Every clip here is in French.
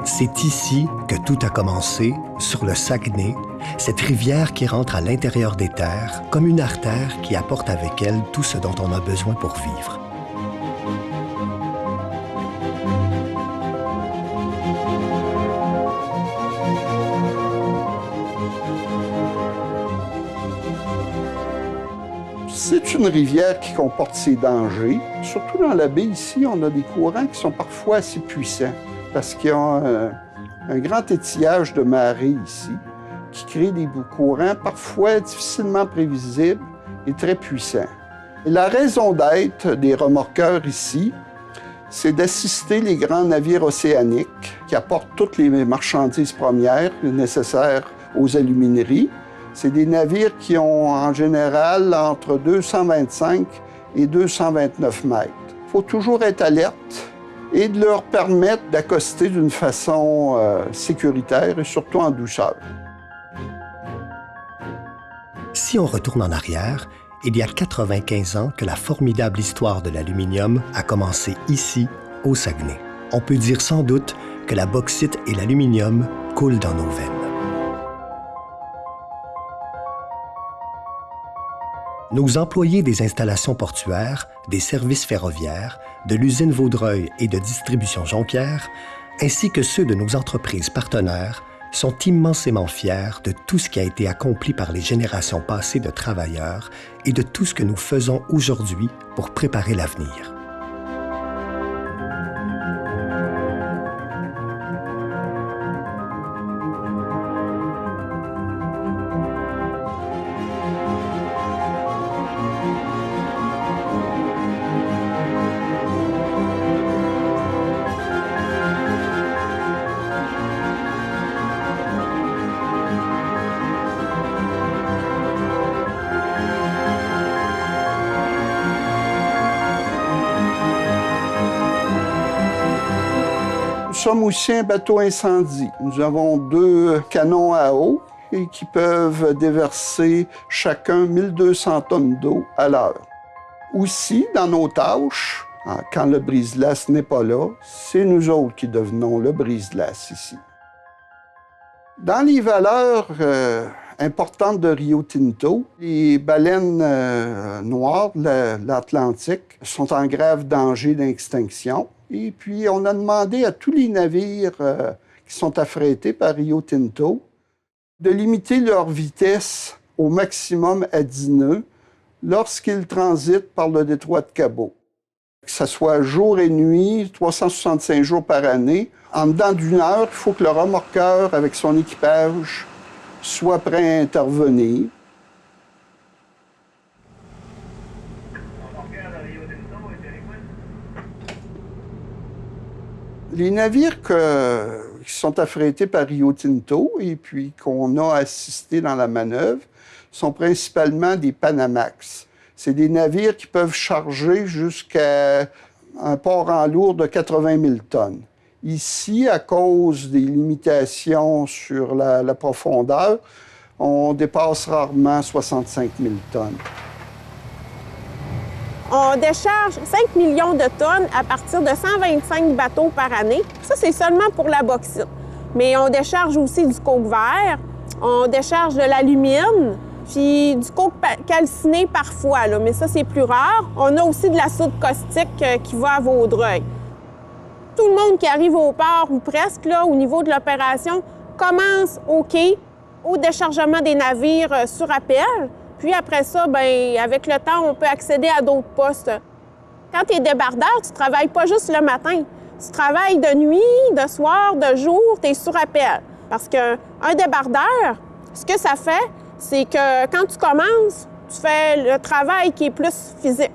C'est ici que tout a commencé, sur le Saguenay, cette rivière qui rentre à l'intérieur des terres comme une artère qui apporte avec elle tout ce dont on a besoin pour vivre. C'est une rivière qui comporte ses dangers. Surtout dans la baie ici, on a des courants qui sont parfois assez puissants parce qu'il y a un grand étillage de marée ici qui crée des courants parfois difficilement prévisibles et très puissants. Et la raison d'être des remorqueurs ici, c'est d'assister les grands navires océaniques qui apportent toutes les marchandises premières nécessaires aux alumineries. C'est des navires qui ont en général entre 225 et 229 mètres. Il faut toujours être alerte et de leur permettre d'accoster d'une façon sécuritaire et surtout en douceur. Si on retourne en arrière, il y a 95 ans que la formidable histoire de l'aluminium a commencé ici, au Saguenay. On peut dire sans doute que la bauxite et l'aluminium coulent dans nos veines. Nos employés des installations portuaires, des services ferroviaires, de l'usine Vaudreuil et de distribution Jonquière, ainsi que ceux de nos entreprises partenaires, sont immensément fiers de tout ce qui a été accompli par les générations passées de travailleurs et de tout ce que nous faisons aujourd'hui pour préparer l'avenir. Nous sommes aussi un bateau incendie. Nous avons 2 canons à eau et qui peuvent déverser chacun 1200 tonnes d'eau à l'heure. Aussi, dans nos tâches, quand le brise-glace n'est pas là, c'est nous autres qui devenons le brise-glace ici. Dans les valeurs importantes de Rio Tinto, les baleines noires de l'Atlantique sont en grave danger d'extinction. Et puis, on a demandé à tous les navires qui sont affrétés par Rio Tinto de limiter leur vitesse au maximum à 10 nœuds lorsqu'ils transitent par le détroit de Cabo. Que ce soit jour et nuit, 365 jours par année, en dedans d'1 heure, il faut que le remorqueur, avec son équipage, soit prêt à intervenir. Les navires qui sont affrétés par Rio Tinto et puis qu'on a assisté dans la manœuvre sont principalement des Panamax. C'est des navires qui peuvent charger jusqu'à un port en lourd de 80 000 tonnes. Ici, à cause des limitations sur la profondeur, on dépasse rarement 65 000 tonnes. On décharge 5 millions de tonnes à partir de 125 bateaux par année. Ça, c'est seulement pour la bauxite. Mais on décharge aussi du coke vert, on décharge de l'alumine, puis du coke calciné parfois, là, mais ça, c'est plus rare. On a aussi de la soude caustique qui va à Vaudreuil. Tout le monde qui arrive au port, ou presque, là, au niveau de l'opération, commence au quai, au déchargement des navires sur appel. Puis après ça, bien, avec le temps, on peut accéder à d'autres postes. Quand tu es débardeur, tu ne travailles pas juste le matin. Tu travailles de nuit, de soir, de jour, tu es sur appel. Parce qu'un débardeur, ce que ça fait, c'est que quand tu commences, tu fais le travail qui est plus physique.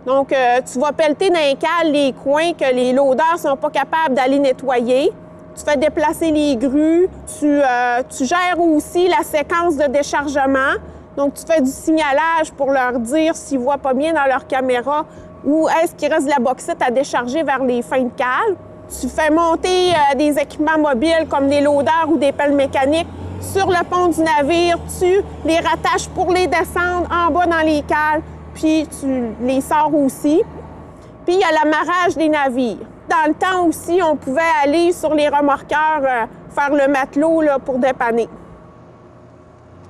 Donc, tu vas pelleter dans les cales les coins que les loaders ne sont pas capables d'aller nettoyer. Tu fais déplacer les grues. Tu gères aussi la séquence de déchargement. Donc, tu fais du signalage pour leur dire s'ils ne voient pas bien dans leur caméra où est-ce qu'il reste de la bauxite à décharger vers les fins de cale. Tu fais monter des équipements mobiles comme des loaders ou des pelles mécaniques sur le pont du navire. Tu les rattaches pour les descendre en bas dans les cales, puis tu les sors aussi. Puis, il y a l'amarrage des navires. dans le temps aussi, on pouvait aller sur les remorqueurs faire le matelot là, pour dépanner.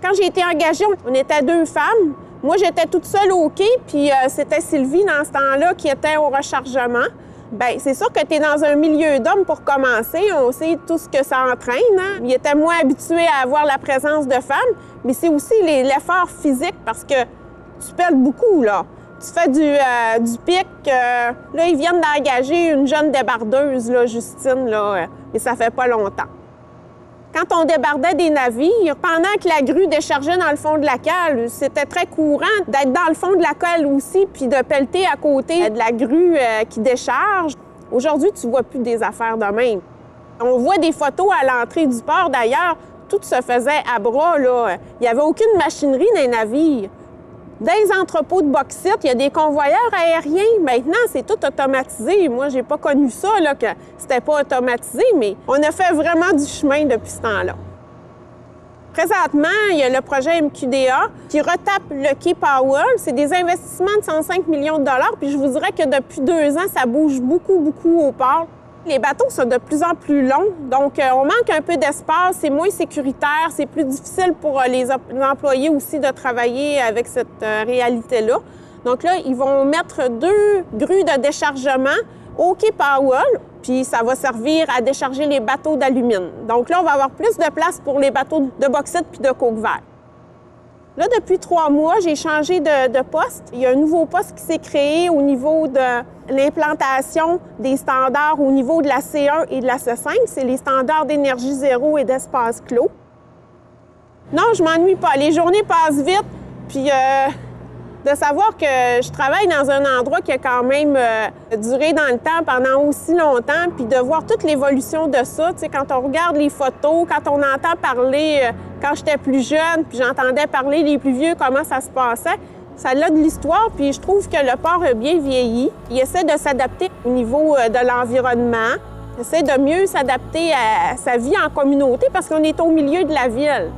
Quand j'ai été engagée, on était 2 femmes. Moi, j'étais toute seule au quai, puis c'était Sylvie, dans ce temps-là, qui était au rechargement. Bien, c'est sûr que tu es dans un milieu d'hommes pour commencer. On sait tout ce que ça entraîne. Hein? Il était moins habitué à avoir la présence de femmes, mais c'est aussi l'effort physique parce que tu pèles beaucoup, là. Tu fais du pic. Là, ils viennent d'engager une jeune débardeuse, là, Justine, là, et ça fait pas longtemps. Quand on débardait des navires, pendant que la grue déchargeait dans le fond de la cale, c'était très courant d'être dans le fond de la cale aussi, puis de pelleter à côté de la grue qui décharge. Aujourd'hui, tu vois plus des affaires de même. On voit des photos à l'entrée du port, d'ailleurs, tout se faisait à bras, là. Il n'y avait aucune machinerie dans les navires. Dans les entrepôts de bauxite, il y a des convoyeurs aériens. Maintenant, c'est tout automatisé. Moi, j'ai pas connu ça, là, que c'était pas automatisé, mais on a fait vraiment du chemin depuis ce temps-là. Présentement, il y a le projet MQDA qui retape le quai Powell. C'est des investissements de 105 millions de dollars, puis je vous dirais que depuis 2 ans, ça bouge beaucoup, beaucoup au port. Les bateaux sont de plus en plus longs, donc on manque un peu d'espace, c'est moins sécuritaire, c'est plus difficile pour les employés aussi de travailler avec cette réalité-là. Donc là, ils vont mettre 2 grues de déchargement au quai Powell, puis ça va servir à décharger les bateaux d'alumine. Donc là, on va avoir plus de place pour les bateaux de bauxite puis de coke vert. Là, depuis 3 mois, j'ai changé de poste. Il y a un nouveau poste qui s'est créé au niveau de l'implantation des standards au niveau de la C1 et de la C5. C'est les standards d'énergie zéro et d'espace clos. Non, je m'ennuie pas. Les journées passent vite, puis de savoir que je travaille dans un endroit qui a quand même duré dans le temps pendant aussi longtemps, puis de voir toute l'évolution de ça. Tu sais, quand on regarde les photos, quand on entend parler, quand j'étais plus jeune, puis j'entendais parler les plus vieux, comment ça se passait, ça a de l'histoire, puis je trouve que le port a bien vieilli. Il essaie de s'adapter au niveau de l'environnement, il essaie de mieux s'adapter à sa vie en communauté parce qu'on est au milieu de la ville.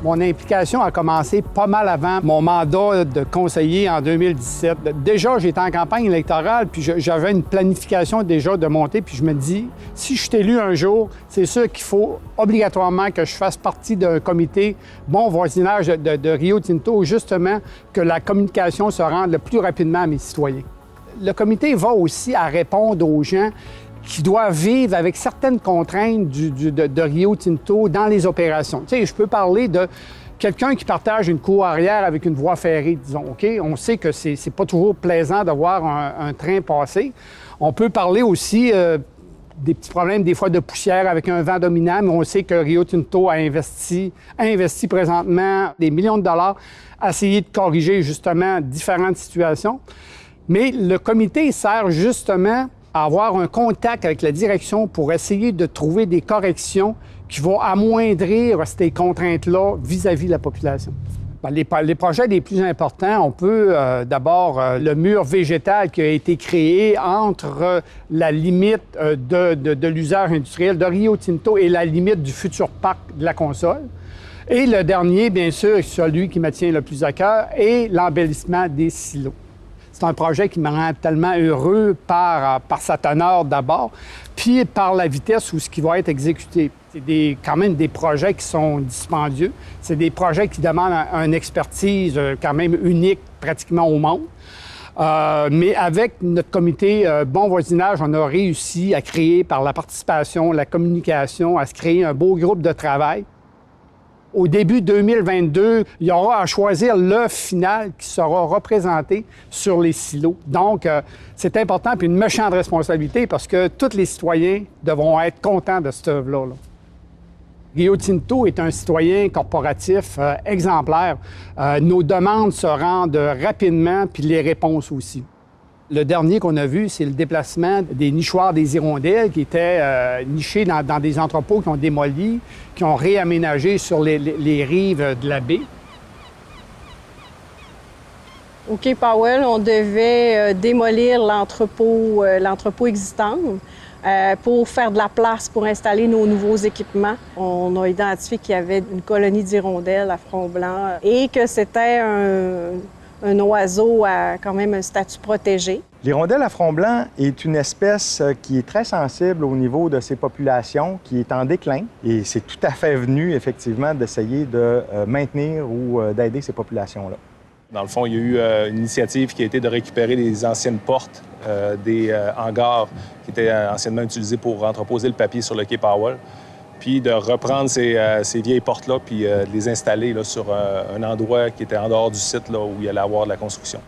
Mon implication a commencé pas mal avant mon mandat de conseiller en 2017. Déjà, j'étais en campagne électorale, puis j'avais une planification déjà de monter, puis je me dis, si je suis élu un jour, c'est sûr qu'il faut obligatoirement que je fasse partie d'un comité bon voisinage de Rio Tinto, justement, que la communication se rende le plus rapidement à mes citoyens. Le comité va aussi à répondre aux gens qui doivent vivre avec certaines contraintes de Rio Tinto dans les opérations. Tu sais, je peux parler de quelqu'un qui partage une cour arrière avec une voie ferrée, disons, OK? On sait que c'est pas toujours plaisant de voir un train passer. On peut parler aussi des petits problèmes, des fois, de poussière avec un vent dominant, mais on sait que Rio Tinto a investi présentement des millions de dollars à essayer de corriger, justement, différentes situations. Mais le comité sert justement à avoir un contact avec la direction pour essayer de trouver des corrections qui vont amoindrir ces contraintes-là vis-à-vis de la population. Bien, les projets les plus importants, on peut d'abord le mur végétal qui a été créé entre la limite de l'usage industriel de Rio Tinto et la limite du futur parc de la console. Et le dernier, bien sûr, celui qui me tient le plus à cœur, est l'embellissement des silos. C'est un projet qui me rend tellement heureux par sa teneur d'abord, puis par la vitesse où ce qui va être exécuté. C'est quand même des projets qui sont dispendieux. C'est des projets qui demandent une expertise quand même unique pratiquement au monde. Mais avec notre comité Bon Voisinage, on a réussi à créer par la participation, la communication, à se créer un beau groupe de travail. Au début 2022, il y aura à choisir l'œuvre finale qui sera représentée sur les silos. Donc, c'est important, puis une méchante responsabilité parce que tous les citoyens devront être contents de cette œuvre-là. Rio Tinto est un citoyen corporatif exemplaire. Nos demandes se rendent rapidement, puis les réponses aussi. Le dernier qu'on a vu, c'est le déplacement des nichoirs des hirondelles qui étaient nichés dans des entrepôts qui ont démoli, qui ont réaménagé sur les rives de la baie. Au Quai Powell, on devait démolir l'entrepôt existant pour faire de la place pour installer nos nouveaux équipements. On a identifié qu'il y avait une colonie d'hirondelles à front blanc et que c'était un oiseau à quand même un statut protégé. L'hirondelle à front blanc est une espèce qui est très sensible au niveau de ses populations, qui est en déclin. Et c'est tout à fait venu, effectivement, d'essayer de maintenir ou d'aider ces populations-là. Dans le fond, il y a eu une initiative qui a été de récupérer les anciennes portes des hangars qui étaient anciennement utilisés pour entreposer le papier sur le quai Powell, puis de reprendre ces vieilles portes-là puis de les installer là, sur un endroit qui était en dehors du site là, où il allait avoir de la construction.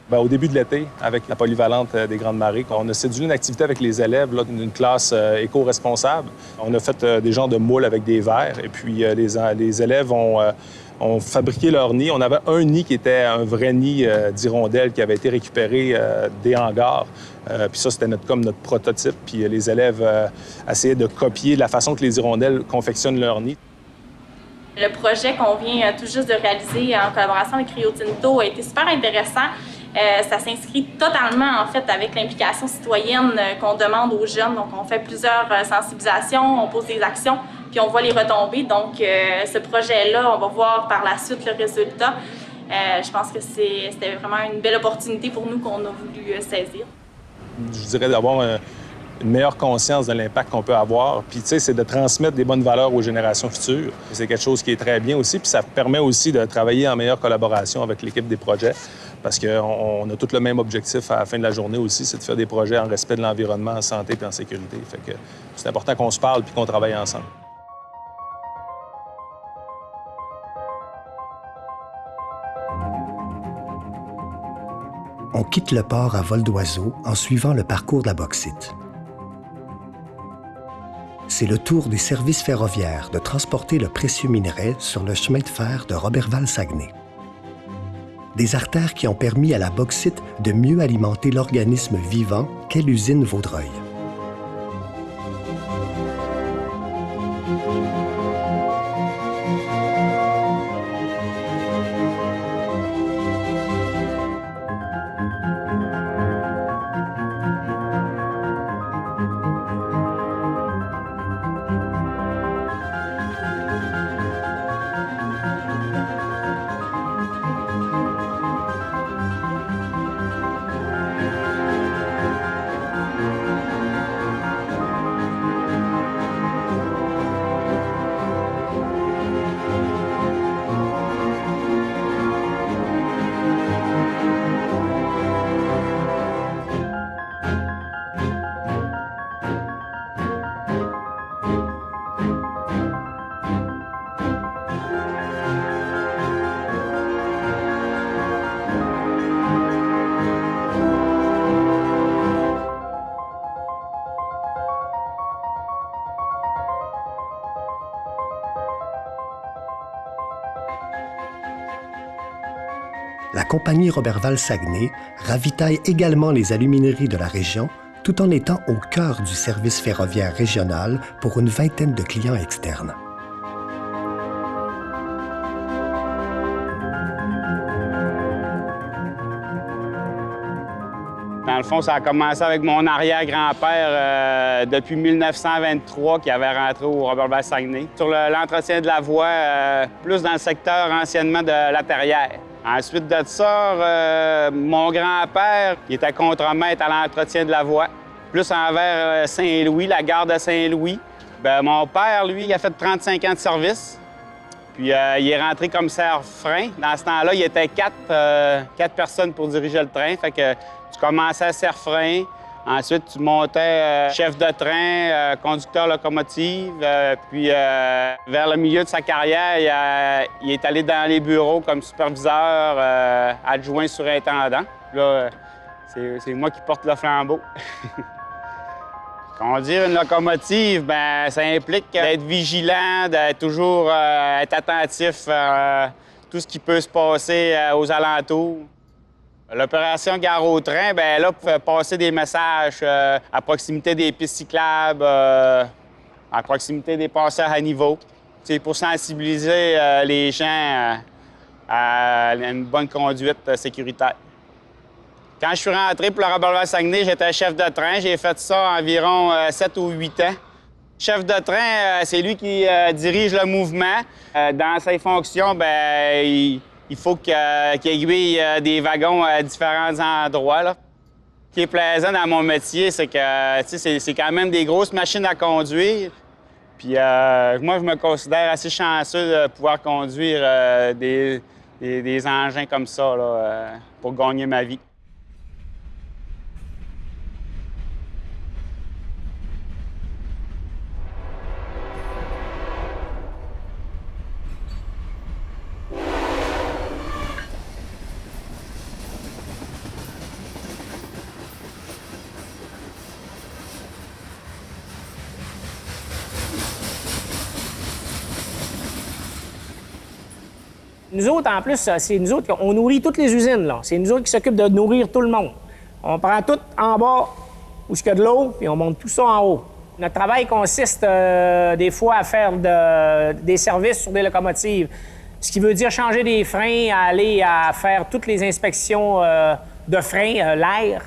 Bien, au début de l'été, avec la polyvalente des Grandes Marées, on a cédulé une activité avec les élèves d'une classe éco-responsable. On a fait des genres de moules avec des verres et puis les élèves ont fabriqué leur nid. On avait un nid qui était un vrai nid d'hirondelles qui avait été récupéré des hangars. Puis ça, c'était comme notre prototype. Puis les élèves essayaient de copier la façon que les hirondelles confectionnent leur nid. Le projet qu'on vient tout juste de réaliser en collaboration avec Rio Tinto a été super intéressant. Ça s'inscrit totalement, en fait, avec l'implication citoyenne qu'on demande aux jeunes. Donc, on fait plusieurs sensibilisations, on pose des actions, puis on voit les retombées. Donc, ce projet-là, on va voir par la suite le résultat. Je pense que c'était vraiment une belle opportunité pour nous qu'on a voulu saisir. Je dirais d'avoir une meilleure conscience de l'impact qu'on peut avoir. Puis, tu sais, c'est de transmettre des bonnes valeurs aux générations futures. C'est quelque chose qui est très bien aussi. Puis, ça permet aussi de travailler en meilleure collaboration avec l'équipe des projets. Parce qu'on a tous le même objectif à la fin de la journée aussi, c'est de faire des projets en respect de l'environnement, en santé et en sécurité. Fait que c'est important qu'on se parle puis qu'on travaille ensemble. On quitte le port à vol d'oiseau en suivant le parcours de la bauxite. C'est le tour des services ferroviaires de transporter le précieux minerai sur le chemin de fer de Roberval-Saguenay. Des artères qui ont permis à la bauxite de mieux alimenter l'organisme vivant qu'est l'usine Vaudreuil. La compagnie Roberval-Saguenay ravitaille également les alumineries de la région tout en étant au cœur du service ferroviaire régional pour une vingtaine de clients externes. Dans le fond, ça a commencé avec mon arrière-grand-père depuis 1923 qui avait rentré au Roberval-Saguenay. Sur l'entretien de la voie, plus dans le secteur anciennement de la Terrière. Ensuite de ça, mon grand-père, il était contremaître à l'entretien de la voie, plus envers Saint-Louis, la gare de Saint-Louis. Bien, mon père, lui, il a fait 35 ans de service. Puis il est rentré commissaire frein. Dans ce temps-là, il était quatre personnes pour diriger le train. Fait que tu commençais à serre frein. Ensuite, tu montais chef de train, conducteur locomotive. Puis vers le milieu de sa carrière, il est allé dans les bureaux comme superviseur, adjoint surintendant. Là, c'est moi qui porte le flambeau. Conduire une locomotive, bien, ça implique d'être vigilant, d'être toujours être attentif à tout ce qui peut se passer aux alentours. L'opération Gare au train, bien là, pour passer des messages à proximité des pistes cyclables, à proximité des passeurs à niveau. C'est pour sensibiliser les gens à une bonne conduite sécuritaire. Quand je suis rentré pour le Robert Saguenay, j'étais chef de train. J'ai fait ça environ 7 ou 8 ans. Chef de train, c'est lui qui dirige le mouvement. Dans ses fonctions, bien, il faut qu'il aiguille des wagons à différents endroits, là. Ce qui est plaisant dans mon métier, c'est que c'est quand même des grosses machines à conduire. Puis moi, je me considère assez chanceux de pouvoir conduire des engins comme ça là, pour gagner ma vie. Nous autres, en plus, c'est nous autres, on nourrit toutes les usines, là. C'est nous autres qui s'occupent de nourrir tout le monde. On prend tout en bas où il y a de l'eau, puis on monte tout ça en haut. Notre travail consiste des fois à faire des services sur des locomotives, ce qui veut dire changer des freins, aller à faire toutes les inspections de freins, l'air.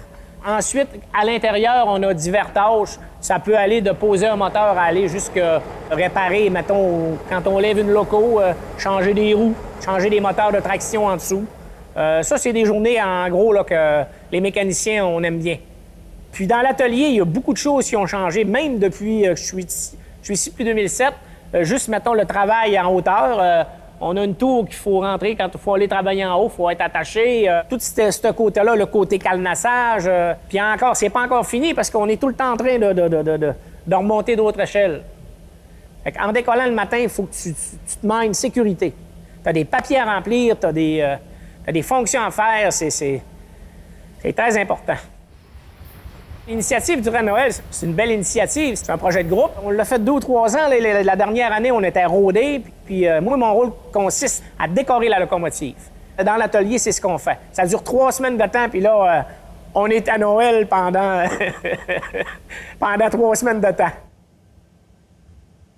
Ensuite, à l'intérieur, on a divers tâches. Ça peut aller de poser un moteur à aller jusqu'à réparer, mettons, quand on lève une loco, changer des roues, changer des moteurs de traction en dessous. Ça, c'est des journées, en gros, là, que les mécaniciens, on aime bien. Puis dans l'atelier, il y a beaucoup de choses qui ont changé, même depuis que je suis ici depuis 2007. Juste, mettons, le travail en hauteur. On a une tour qu'il faut rentrer quand il faut aller travailler en haut, il faut être attaché. Tout ce côté-là, le côté cadenassage. Puis encore, c'est pas encore fini parce qu'on est tout le temps en train de remonter d'autres échelles. En décollant le matin, il faut que tu te mènes sécurité. Tu as des papiers à remplir, tu as des fonctions à faire. C'est très important. L'initiative du Noël, c'est une belle initiative. C'est un projet de groupe. On l'a fait 2 ou 3 ans. La dernière année, on était rodés. Puis moi, mon rôle consiste à décorer la locomotive. Dans l'atelier, c'est ce qu'on fait. Ça dure 3 semaines de temps. Puis là, on est à Noël pendant 3 semaines de temps.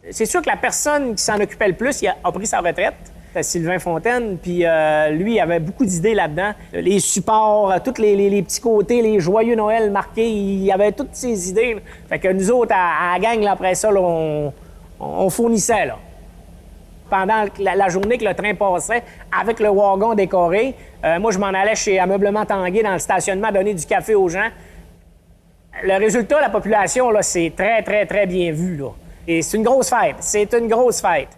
C'est sûr que la personne qui s'en occupait le plus, il a pris sa retraite. Sylvain Fontaine, puis lui, il avait beaucoup d'idées là-dedans. Les supports, tous les petits côtés, les joyeux Noël marqués, il avait toutes ces idées. Là. Fait que nous autres, à la gang, là, après ça, là, on fournissait. Là. Pendant la journée que le train passait, avec le wagon décoré, moi, je m'en allais chez Ameublement Tanguay dans le stationnement, donner du café aux gens. Le résultat, la population, là, c'est très, très, très bien vu. Là. Et c'est une grosse fête. C'est une grosse fête.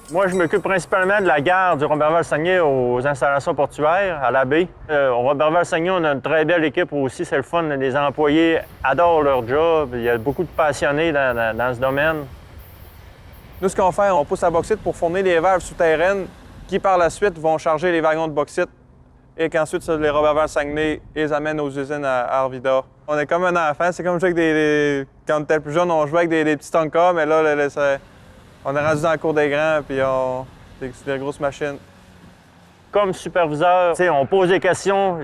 Moi, je m'occupe principalement de la gare du Roberval-Saguenay aux installations portuaires, à la baie. Au Roberval-Saguenay, on a une très belle équipe aussi, c'est le fun. Les employés adorent leur job. Il y a beaucoup de passionnés dans ce domaine. Nous, ce qu'on fait, on pousse la bauxite pour fournir les valves souterraines qui, par la suite, vont charger les wagons de bauxite et qu'ensuite, les Roberval-Saguenay les amènent aux usines à Arvida. On est comme un enfant. C'est comme jouer avec quand on était plus jeune, on jouait avec des petits Tonka, mais là, on est rendu dans la cour des grands, puis c'est des grosses machines. Comme superviseur, on pose des questions.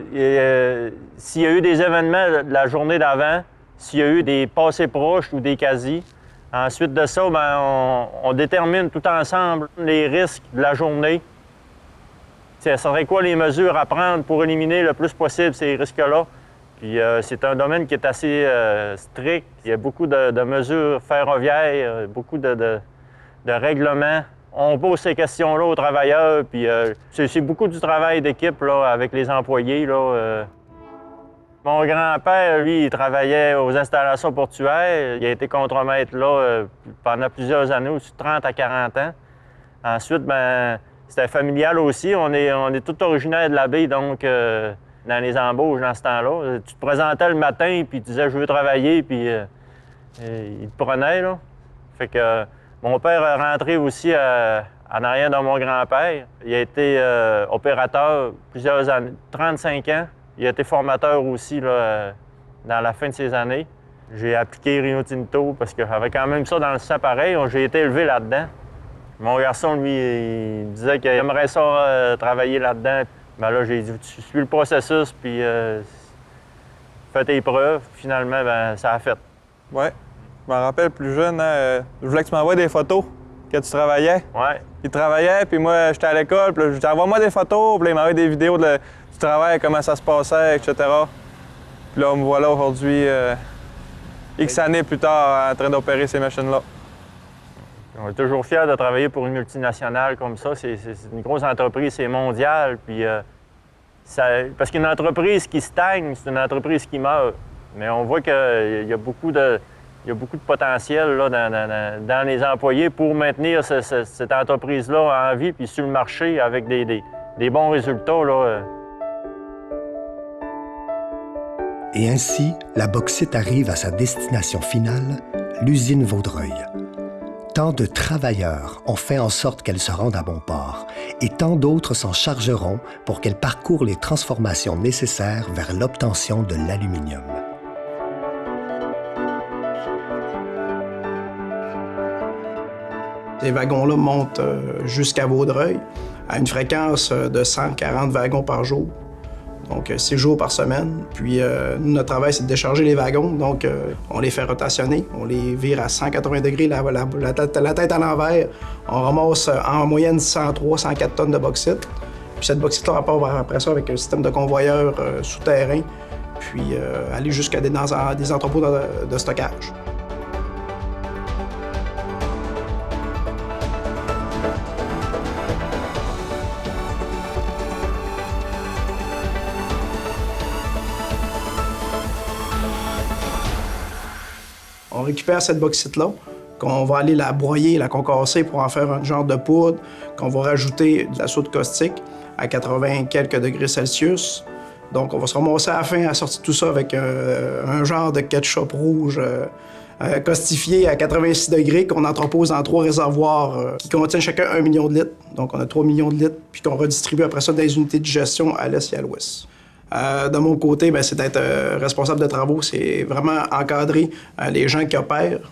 S'il y a eu des événements de la journée d'avant, s'il y a eu des passés proches ou des quasi. Ensuite de ça, bien, on détermine tout ensemble les risques de la journée. Ça serait quoi les mesures à prendre pour éliminer le plus possible ces risques-là? Puis c'est un domaine qui est assez strict. Il y a beaucoup de mesures ferroviaires, beaucoup de règlements. On pose ces questions-là aux travailleurs, puis c'est beaucoup du travail d'équipe là, avec les employés. Là, Mon grand-père, lui, il travaillait aux installations portuaires. Il a été contremaître là pendant plusieurs années, aussi 30 à 40 ans. Ensuite, ben, c'était familial aussi. On est tous originaires de la baie, donc dans les embauches dans ce temps-là. Tu te présentais le matin, puis tu disais « je veux travailler », puis il te prenait, là. Fait que mon père est rentré aussi en arrière de mon grand-père. Il a été opérateur plusieurs années, 35 ans. Il a été formateur aussi là, dans la fin de ses années. J'ai appliqué Rio Tinto parce que j'avais quand même ça dans le sang pareil. J'ai été élevé là-dedans. Mon garçon, lui, il disait qu'il aimerait ça travailler là-dedans. Ben là, j'ai dit, tu suis le processus, puis fais tes preuves. Finalement, ben, ça a fait. Oui. Je me rappelle plus jeune, je voulais que tu m'envoies des photos que tu travaillais. Ouais. Il travaillait, puis moi, j'étais à l'école, puis je disais, envoie-moi des photos, puis là, il m'envoyait des vidéos du travail, comment ça se passait, etc. Puis là, me voilà aujourd'hui, X années plus tard, en train d'opérer ces machines-là. On est toujours fiers de travailler pour une multinationale comme ça. C'est une grosse entreprise, c'est mondial. Puis, parce qu'une entreprise qui stagne, c'est une entreprise qui meurt. Mais on voit qu'il y a beaucoup de potentiel là, dans les employés pour maintenir cette entreprise-là en vie puis sur le marché avec des bons résultats. Là. Et ainsi, la bauxite arrive à sa destination finale, l'usine Vaudreuil. Tant de travailleurs ont fait en sorte qu'elle se rende à bon port, et tant d'autres s'en chargeront pour qu'elle parcourt les transformations nécessaires vers l'obtention de l'aluminium. Ces wagons-là montent jusqu'à Vaudreuil à une fréquence de 140 wagons par jour. Donc, 6 jours par semaine. Puis, nous, notre travail, c'est de décharger les wagons. Donc, on les fait rotationner. On les vire à 180 degrés, la tête à l'envers. On ramasse en moyenne 103, 104 tonnes de bauxite. Puis, cette bauxite-là repart après ça avec un système de convoyeur souterrain, puis aller jusqu'à des entrepôts de stockage. On récupère cette bauxite-là, qu'on va aller la broyer, la concasser pour en faire un genre de poudre, qu'on va rajouter de la soude caustique à 80 quelques degrés Celsius. Donc, on va se ramasser à la fin à sortir tout ça avec un genre de ketchup rouge caustifié à 86 degrés qu'on entrepose dans 3 réservoirs qui contiennent chacun 1 million de litres. Donc, on a 3 millions de litres, puis qu'on redistribue après ça dans les unités de gestion à l'est et à l'ouest. De mon côté, c'est d'être responsable de travaux, c'est vraiment encadrer les gens qui opèrent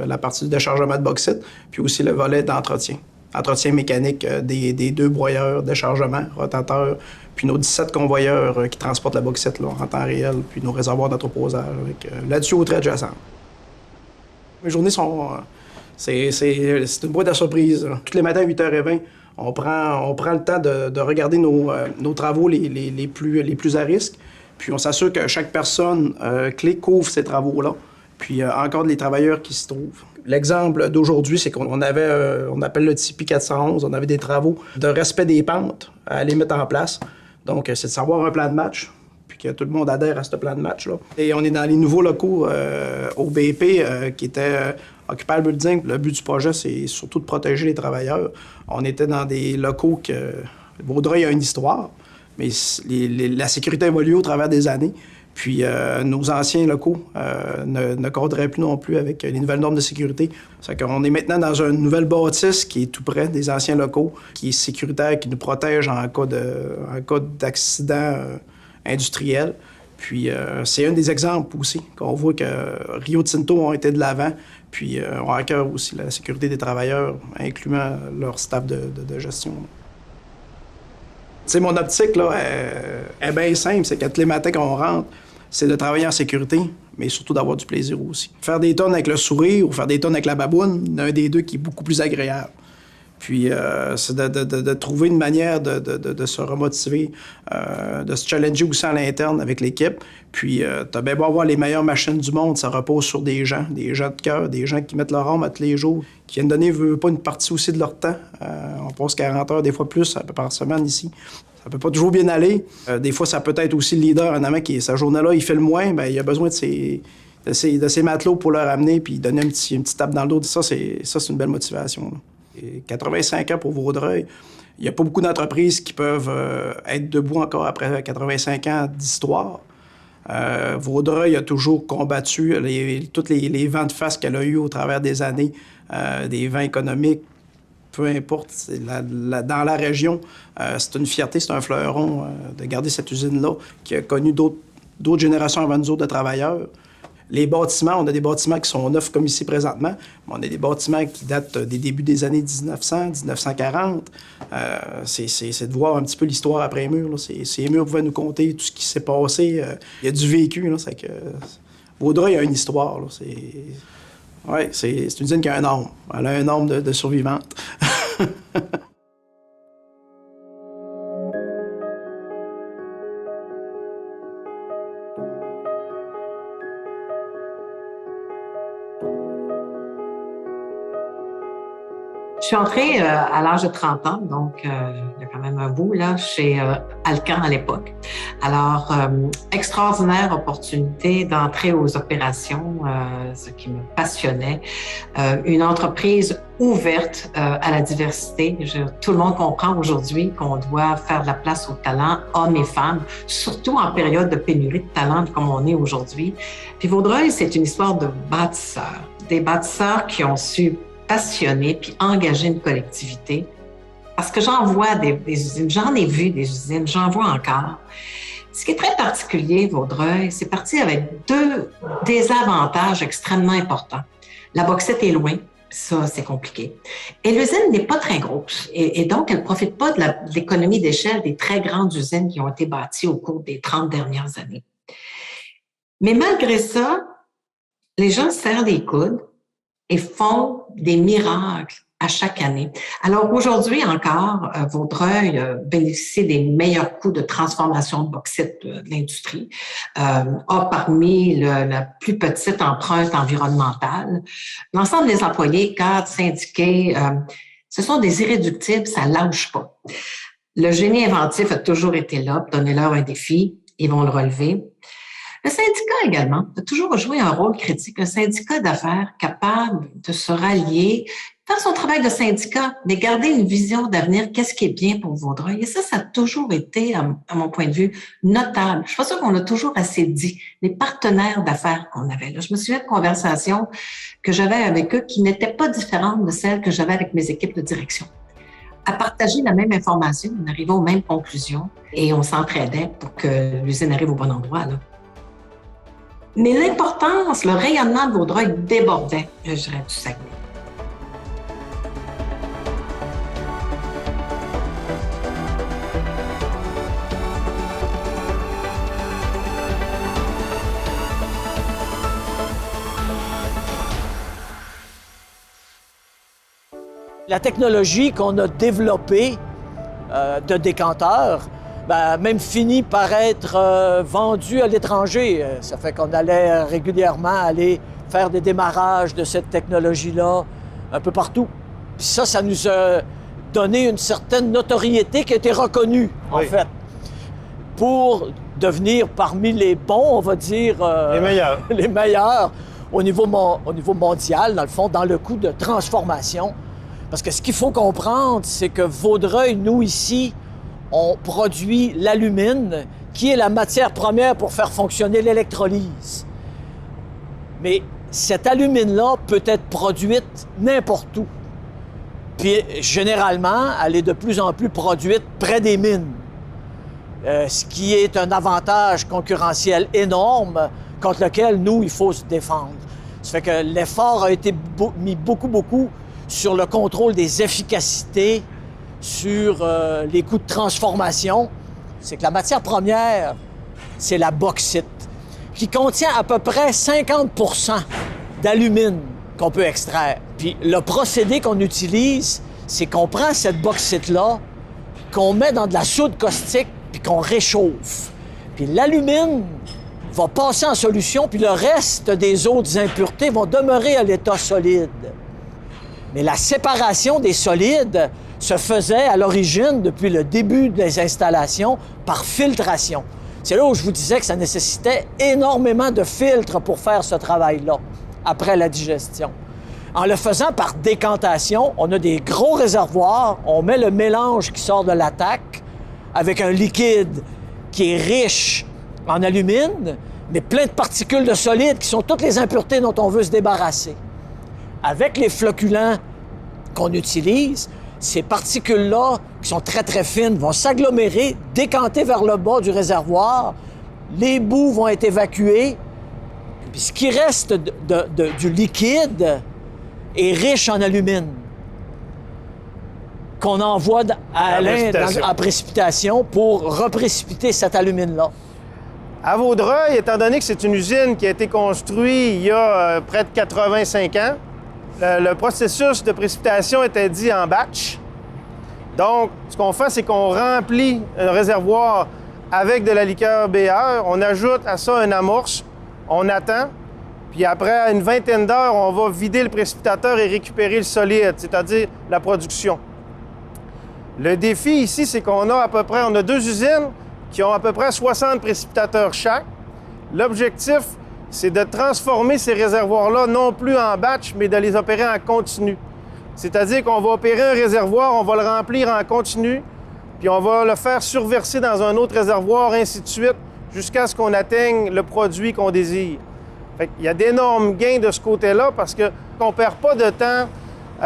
la partie du déchargement de bauxite, puis aussi le volet d'entretien. Entretien mécanique des 2 broyeurs, déchargement, rotateurs, puis nos 17 convoyeurs qui transportent la bauxite là, en temps réel, puis nos réservoirs d'entreposage avec là-dessus au trait adjacent. Mes journées sont... c'est une boîte à surprise. Tous les matins à 8h20, on prend le temps de regarder nos travaux les plus à risque, puis on s'assure que chaque personne clé couvre ces travaux-là, puis encadre les travailleurs qui s'y trouvent. L'exemple d'aujourd'hui, c'est qu'on avait, on appelle le TIPI 411, on avait des travaux de respect des pentes à aller mettre en place. Donc, c'est de savoir un plan de match, puis que tout le monde adhère à ce plan de match-là. Et on est dans les nouveaux locaux au BP qui étaient Occupy Building. Le but du projet, c'est surtout de protéger les travailleurs. On était dans des locaux que... Vaudreuil a une histoire, mais la sécurité a évolué au travers des années. Puis nos anciens locaux ne cadraient plus non plus avec les nouvelles normes de sécurité. C'est qu'on est maintenant dans une nouvelle bâtisse qui est tout près des anciens locaux, qui est sécuritaire, qui nous protège en cas d'accident industriel. Puis c'est un des exemples aussi, qu'on voit que Rio Tinto ont été de l'avant, puis ont à cœur aussi la sécurité des travailleurs, incluant leur staff de gestion. Tu sais, mon optique, là, est bien simple. C'est que tous les matins qu'on rentre, c'est de travailler en sécurité, mais surtout d'avoir du plaisir aussi. Faire des tonnes avec le sourire ou faire des tonnes avec la baboune, il y en a un des deux qui est beaucoup plus agréable. Puis, c'est de trouver une manière de se remotiver, de se challenger aussi à l'interne avec l'équipe. Puis, t'as bien beau avoir les meilleures machines du monde, ça repose sur des gens de cœur, des gens qui mettent leur âme à tous les jours, qui viennent donner pas une partie aussi de leur temps. On passe 40 heures, des fois plus, par semaine ici. Ça peut pas toujours bien aller. Des fois, ça peut être aussi le leader, un amant qui, sa journée-là, il fait le moins, bien, il a besoin de ses matelots pour leur amener puis donner une petite tape dans le dos. Ça, c'est une belle motivation, là. Et 85 ans pour Vaudreuil. Il n'y a pas beaucoup d'entreprises qui peuvent être debout encore après 85 ans d'histoire. Vaudreuil a toujours combattu tous les vents de face qu'elle a eus au travers des années, des vents économiques, peu importe. Dans la région, c'est une fierté, c'est un fleuron de garder cette usine-là qui a connu d'autres générations avant nous autres de travailleurs. Les bâtiments, on a des bâtiments qui sont neufs comme ici présentement, mais on a des bâtiments qui datent des débuts des années 1900, 1940. C'est de voir un petit peu l'histoire après les murs. Là. Ces murs pouvaient nous conter tout ce qui s'est passé. Il y a du vécu. Là, c'est que Vaudreuil a une histoire. Là. Oui, c'est une usine qui a un nombre. Elle a un nombre de survivantes. Je suis entrée à l'âge de 30 ans, donc il y a quand même un bout, là, chez Alcan à l'époque. Alors, extraordinaire opportunité d'entrer aux opérations, ce qui me passionnait. Une entreprise ouverte à la diversité. Tout le monde comprend aujourd'hui qu'on doit faire de la place aux talents, hommes et femmes, surtout en période de pénurie de talents comme on est aujourd'hui. Puis Vaudreuil, c'est une histoire de bâtisseurs. Des bâtisseurs qui ont su passionner puis engager une collectivité. Parce que j'en vois des usines, j'en ai vu des usines, j'en vois encore. Ce qui est très particulier, Vaudreuil, c'est parti avec deux désavantages extrêmement importants. La bauxite est loin, ça, c'est compliqué. Et l'usine n'est pas très grosse. Et donc, elle ne profite pas de l'économie d'échelle des très grandes usines qui ont été bâties au cours des 30 dernières années. Mais malgré ça, les gens se serrent les coudes et font des miracles à chaque année. Alors aujourd'hui encore, Vaudreuil bénéficie des meilleurs coûts de transformation de bauxite de l'industrie, a parmi la plus petite empreinte environnementale. L'ensemble des employés, cadres, syndiqués, ce sont des irréductibles, ça lâche pas. Le génie inventif a toujours été là, donnez-leur un défi, ils vont le relever. Le syndicat également a toujours joué un rôle critique. Un syndicat d'affaires capable de se rallier, faire son travail de syndicat, mais garder une vision d'avenir, qu'est-ce qui est bien pour Vaudreuil. Et ça a toujours été, à mon point de vue, notable. Je suis pas sûre qu'on a toujours assez dit. Les partenaires d'affaires qu'on avait là. Je me souviens de conversations que j'avais avec eux qui n'étaient pas différentes de celles que j'avais avec mes équipes de direction. À partager la même information, on arrivait aux mêmes conclusions et on s'entraidait pour que l'usine arrive au bon endroit, là. Mais l'importance, le rayonnement de Vaudreuil débordait, je dirais, du Saguenay. La technologie qu'on a développée de décanteurs, même fini par être vendu à l'étranger. Ça fait qu'on allait régulièrement aller faire des démarrages de cette technologie-là un peu partout. Puis ça nous a donné une certaine notoriété qui a été reconnue, en fait, pour devenir parmi les bons, on va dire... les meilleurs. Les meilleurs au niveau mondial, dans le fond, dans le coût de transformation. Parce que ce qu'il faut comprendre, c'est que Vaudreuil, nous, ici, on produit l'alumine, qui est la matière première pour faire fonctionner l'électrolyse. Mais cette alumine-là peut être produite n'importe où. Puis, généralement, elle est de plus en plus produite près des mines, ce qui est un avantage concurrentiel énorme contre lequel, nous, il faut se défendre. Ça fait que l'effort a été mis beaucoup sur le contrôle des efficacités, sur les coûts de transformation. C'est que la matière première, c'est la bauxite, qui contient à peu près 50 % d'alumine qu'on peut extraire. Puis le procédé qu'on utilise, c'est qu'on prend cette bauxite-là, qu'on met dans de la soude caustique, puis qu'on réchauffe. Puis l'alumine va passer en solution, puis le reste des autres impuretés vont demeurer à l'état solide. Mais la séparation des solides se faisait à l'origine, depuis le début des installations, par filtration. C'est là où je vous disais que ça nécessitait énormément de filtres pour faire ce travail-là, après la digestion. En le faisant par décantation, on a des gros réservoirs, on met le mélange qui sort de l'attaque avec un liquide qui est riche en alumine, mais plein de particules de solides qui sont toutes les impuretés dont on veut se débarrasser. Avec les flocculants qu'on utilise, ces particules-là, qui sont très fines, vont s'agglomérer, décanter vers le bas du réservoir. Les bouts vont être évacués. Puis ce qui reste du liquide est riche en alumine, qu'on envoie en précipitation pour reprécipiter cette alumine-là. À Vaudreuil, étant donné que c'est une usine qui a été construite il y a près de 85 ans, le processus de précipitation était dit en batch. Donc, ce qu'on fait, c'est qu'on remplit un réservoir avec de la liqueur BR, on ajoute à ça une amorce, on attend, puis après une vingtaine d'heures, on va vider le précipitateur et récupérer le solide, c'est-à-dire la production. Le défi ici, c'est qu'on a on a 2 usines qui ont à peu près 60 précipitateurs chaque. L'objectif, c'est de transformer ces réservoirs-là non plus en batch, mais de les opérer en continu. C'est-à-dire qu'on va opérer un réservoir, on va le remplir en continu, puis on va le faire surverser dans un autre réservoir, ainsi de suite, jusqu'à ce qu'on atteigne le produit qu'on désire. Fait qu'il y a d'énormes gains de ce côté-là parce qu'on ne perd pas de temps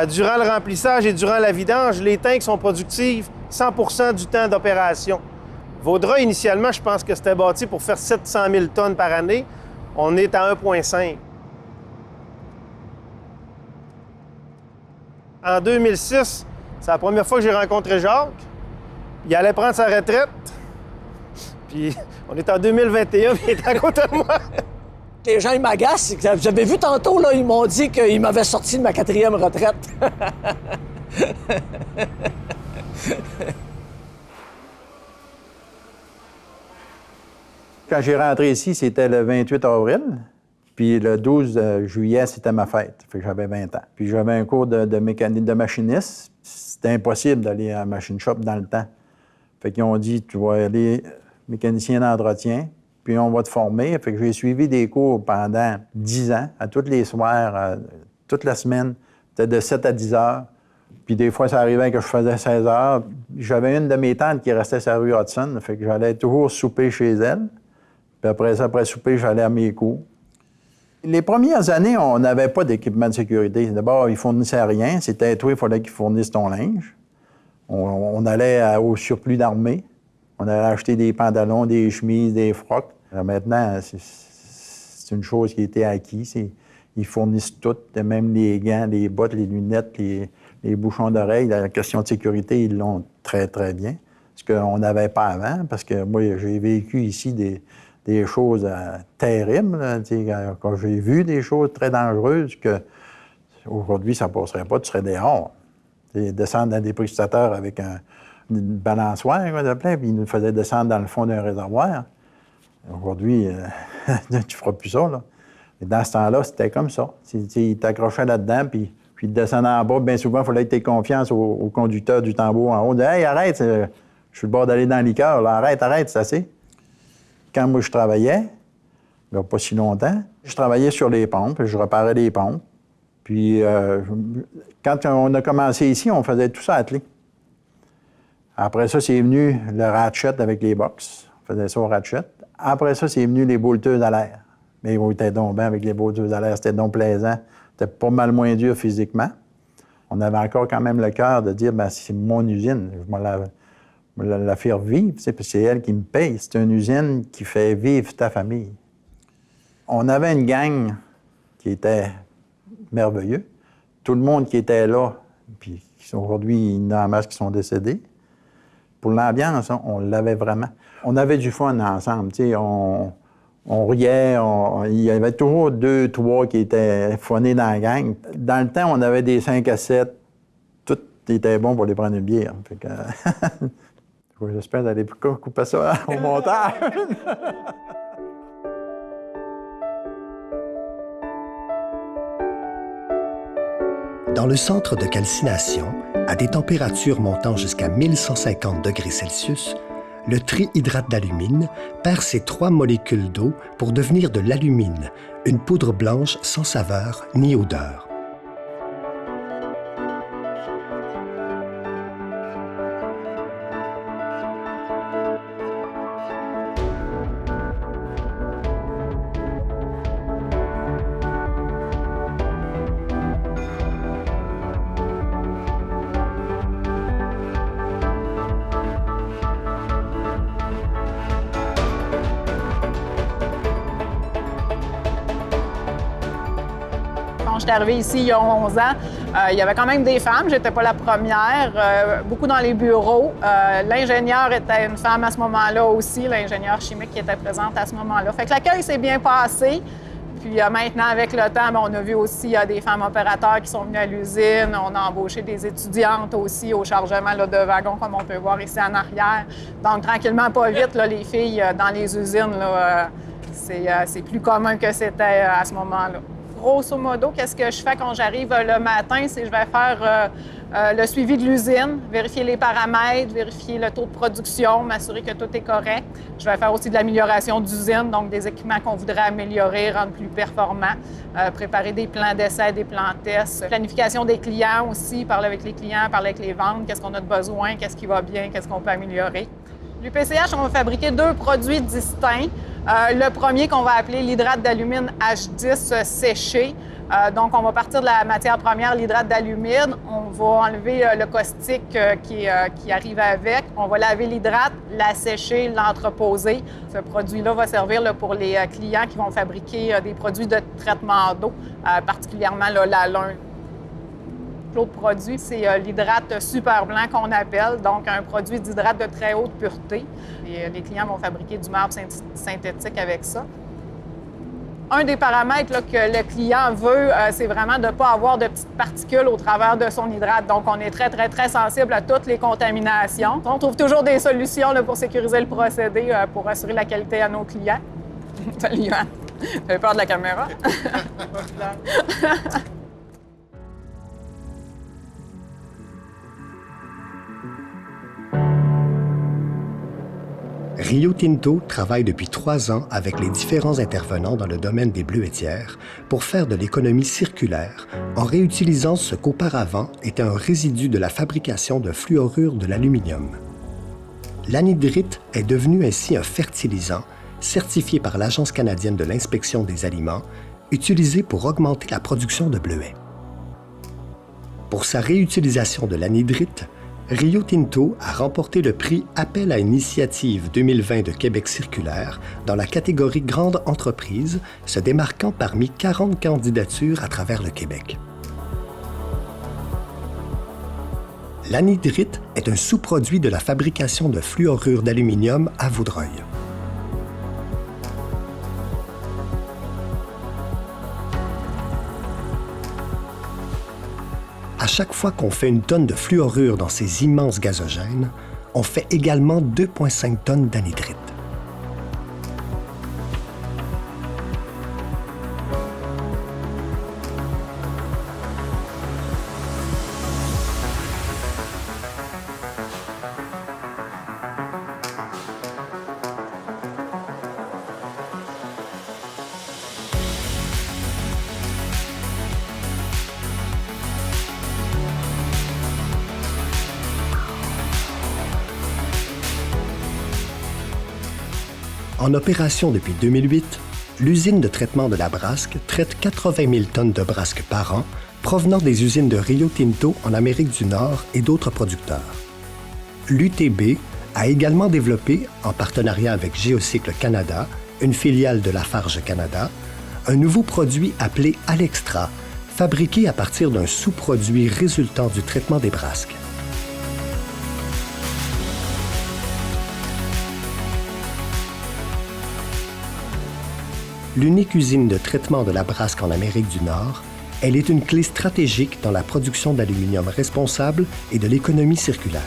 durant le remplissage et durant la vidange. Les tanks sont productifs 100 % du temps d'opération. Vaudreuil, initialement, je pense que c'était bâti pour faire 700 000 tonnes par année. On est à 1,5. En 2006, c'est la première fois que j'ai rencontré Jacques. Il allait prendre sa retraite. Puis on est en 2021, puis il est à côté de moi. Les gens, ils m'agacent. J'avais vu tantôt, là, ils m'ont dit qu'ils m'avaient sorti de ma 4e retraite. Quand j'ai rentré ici, c'était le 28 avril. Puis le 12 juillet, c'était ma fête. Fait que j'avais 20 ans. Puis j'avais un cours de mécanique, de machiniste. C'était impossible d'aller à la machine shop dans le temps. Fait qu'ils ont dit, tu vas aller mécanicien d'entretien, puis on va te former. Fait que j'ai suivi des cours pendant 10 ans, à tous les soirs, toute la semaine. C'était de 7 à 10 heures. Puis des fois, ça arrivait que je faisais 16 heures. J'avais une de mes tantes qui restait sur la rue Hudson. Fait que j'allais toujours souper chez elle. Puis après ça, après souper, j'allais à mes cours. Les premières années, on n'avait pas d'équipement de sécurité. D'abord, ils ne fournissaient rien. C'était toi, il fallait qu'ils fournissent ton linge. On allait au surplus d'armée. On allait acheter des pantalons, des chemises, des frocs. Alors maintenant, c'est une chose qui a été acquise. Ils fournissent tout, même les gants, les bottes, les lunettes, les bouchons d'oreilles. La question de sécurité, ils l'ont très, très bien. Ce qu'on n'avait pas avant, parce que moi, j'ai vécu ici des choses terribles. Là, quand j'ai vu des choses très dangereuses que aujourd'hui, ça ne passerait pas, tu serais dehors. Descendre dans des précipitateurs avec une balançoire, puis ils nous faisaient descendre dans le fond d'un réservoir. Aujourd'hui, tu ne feras plus ça. Là. Et dans ce temps-là, c'était comme ça. Ils t'accrochaient là-dedans, puis ils te descendaient en bas. Bien souvent, il fallait que tu aies confiance au conducteur du tambour en haut. « Hey, arrête, je suis le bord d'aller dans le liqueur. Là. Arrête, c'est assez. » Quand moi, je travaillais, il n'y a pas si longtemps, je travaillais sur les pompes, je réparais les pompes. Puis, quand on a commencé ici, on faisait tout ça attelé. Après ça, c'est venu le ratchet avec les box. On faisait ça au ratchet. Après ça, c'est venu les bolteuses à l'air. Mais ils étaient donc bien avec les bolteuses à l'air. C'était donc plaisant. C'était pas mal moins dur physiquement. On avait encore quand même le cœur de dire, bien, c'est mon usine. Je vais la faire vivre, puis c'est elle qui me paye. C'est une usine qui fait vivre ta famille. On avait une gang qui était merveilleuse. Tout le monde qui était là, puis aujourd'hui, il y en a en masse qui sont décédés. Pour l'ambiance, on l'avait vraiment. On avait du fun ensemble, tu sais, on riait, il y avait toujours 2, 3 qui étaient funnés dans la gang. Dans le temps, on avait des 5 à 7. Tout était bon pour les prendre une bière. Fait que... J'espère d'aller couper ça au montage. Dans le centre de calcination, à des températures montant jusqu'à 1150 degrés Celsius, le trihydrate d'alumine perd ses 3 molécules d'eau pour devenir de l'alumine, une poudre blanche sans saveur ni odeur. Quand je suis arrivée ici il y a 11 ans, Il y avait quand même des femmes, j'étais pas la première, beaucoup dans les bureaux. L'ingénieur était une femme à ce moment-là aussi, l'ingénieur chimique qui était présente à ce moment-là. Fait que l'accueil s'est bien passé. Puis maintenant, avec le temps, on a vu aussi des femmes opérateurs qui sont venues à l'usine. On a embauché des étudiantes aussi au chargement là, de wagons, comme on peut voir ici en arrière. Donc, tranquillement, pas vite, là, les filles dans les usines, là, c'est plus commun que c'était à ce moment-là. Grosso modo, qu'est-ce que je fais quand j'arrive le matin? C'est que je vais faire le suivi de l'usine, vérifier les paramètres, vérifier le taux de production, m'assurer que tout est correct. Je vais faire aussi de l'amélioration d'usine, donc des équipements qu'on voudrait améliorer, rendre plus performants, préparer des plans d'essai, des plans de test, planification des clients aussi, parler avec les clients, parler avec les ventes, qu'est-ce qu'on a de besoin, qu'est-ce qui va bien, qu'est-ce qu'on peut améliorer. L'UPCH, on va fabriquer 2 produits distincts. Le premier qu'on va appeler l'hydrate d'alumine H10 séché. Donc, on va partir de la matière première, l'hydrate d'alumine. On va enlever le caustique qui arrive avec. On va laver l'hydrate, la sécher, l'entreposer. Ce produit-là va servir là, pour les clients qui vont fabriquer des produits de traitement d'eau, particulièrement là, la lin. L'autre produit, c'est l'hydrate super blanc qu'on appelle, donc un produit d'hydrate de très haute pureté. Et les clients vont fabriquer du marbre synthétique avec ça. Un des paramètres là, que le client veut, c'est vraiment de ne pas avoir de petites particules au travers de son hydrate. Donc, on est très, très, très sensible à toutes les contaminations. On trouve toujours des solutions là, pour sécuriser le procédé, pour assurer la qualité à nos clients. Salut, Yoann. T'avais peur de la caméra? Rio Tinto travaille depuis 3 ans avec les différents intervenants dans le domaine des bleuetières pour faire de l'économie circulaire en réutilisant ce qu'auparavant était un résidu de la fabrication de fluorure de l'aluminium. L'anhydrite est devenu ainsi un fertilisant certifié par l'Agence canadienne de l'inspection des aliments, utilisé pour augmenter la production de bleuets. Pour sa réutilisation de l'anhydrite, Rio Tinto a remporté le prix Appel à initiative 2020 de Québec circulaire dans la catégorie Grande entreprise, se démarquant parmi 40 candidatures à travers le Québec. L'anhydrite est un sous-produit de la fabrication de fluorure d'aluminium à Vaudreuil. À chaque fois qu'on fait une tonne de fluorure dans ces immenses gazogènes, on fait également 2,5 tonnes d'anhydrite. En opération depuis 2008, l'usine de traitement de la Brasque traite 80 000 tonnes de brasque par an provenant des usines de Rio Tinto en Amérique du Nord et d'autres producteurs. L'UTB a également développé, en partenariat avec Géocycle Canada, une filiale de Lafarge Canada, un nouveau produit appelé Alextra, fabriqué à partir d'un sous-produit résultant du traitement des brasques. L'unique usine de traitement de la brasque en Amérique du Nord, elle est une clé stratégique dans la production d'aluminium responsable et de l'économie circulaire.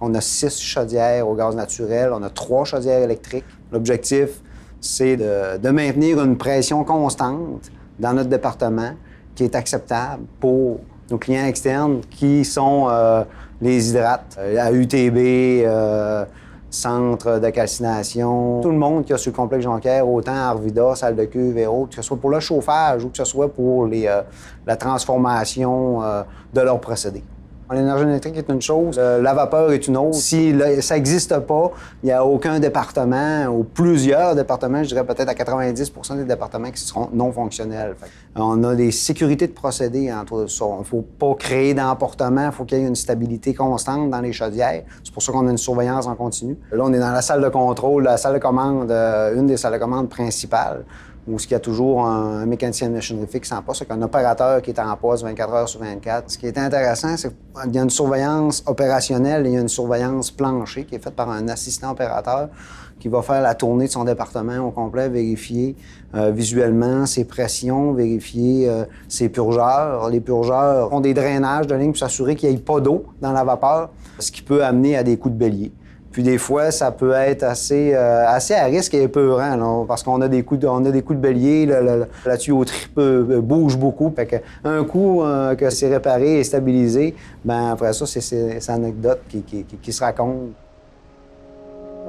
On a 6 chaudières au gaz naturel, on a 3 chaudières électriques. L'objectif, c'est de maintenir une pression constante dans notre département qui est acceptable pour nos clients externes qui sont les hydrates, à UTB, centre de calcination, tout le monde qui a sur le complexe Jonquière, autant Arvida, salle de cuve et autres, que ce soit pour le chauffage ou que ce soit pour la transformation de leurs procédés. L'énergie électrique est une chose, la vapeur est une autre. Si ça n'existe pas, il n'y a aucun département, ou plusieurs départements, je dirais peut-être à 90 des départements qui seront non fonctionnels. On a des sécurités de procédés entre ça. Il ne faut pas créer d'emportement, il faut qu'il y ait une stabilité constante dans les chaudières. C'est pour ça qu'on a une surveillance en continu. Là, on est dans la salle de contrôle, la salle de commande, une des salles de commande principales, où il y a toujours un mécanicien de machinerie fixe en poste, un opérateur qui est en poste 24 heures sur 24. Ce qui est intéressant, c'est qu'il y a une surveillance opérationnelle et il y a une surveillance plancher qui est faite par un assistant opérateur qui va faire la tournée de son département au complet, vérifier visuellement ses pressions, vérifier ses purgeurs. Les purgeurs ont des drainages de ligne pour s'assurer qu'il n'y ait pas d'eau dans la vapeur, ce qui peut amener à des coups de bélier. Puis des fois, ça peut être assez à risque et épeurant, là, parce qu'on a des coups de bélier, la tuyauterie bouge beaucoup. Fait qu'un coup que c'est réparé et stabilisé, ben après ça, c'est anecdote qui se raconte.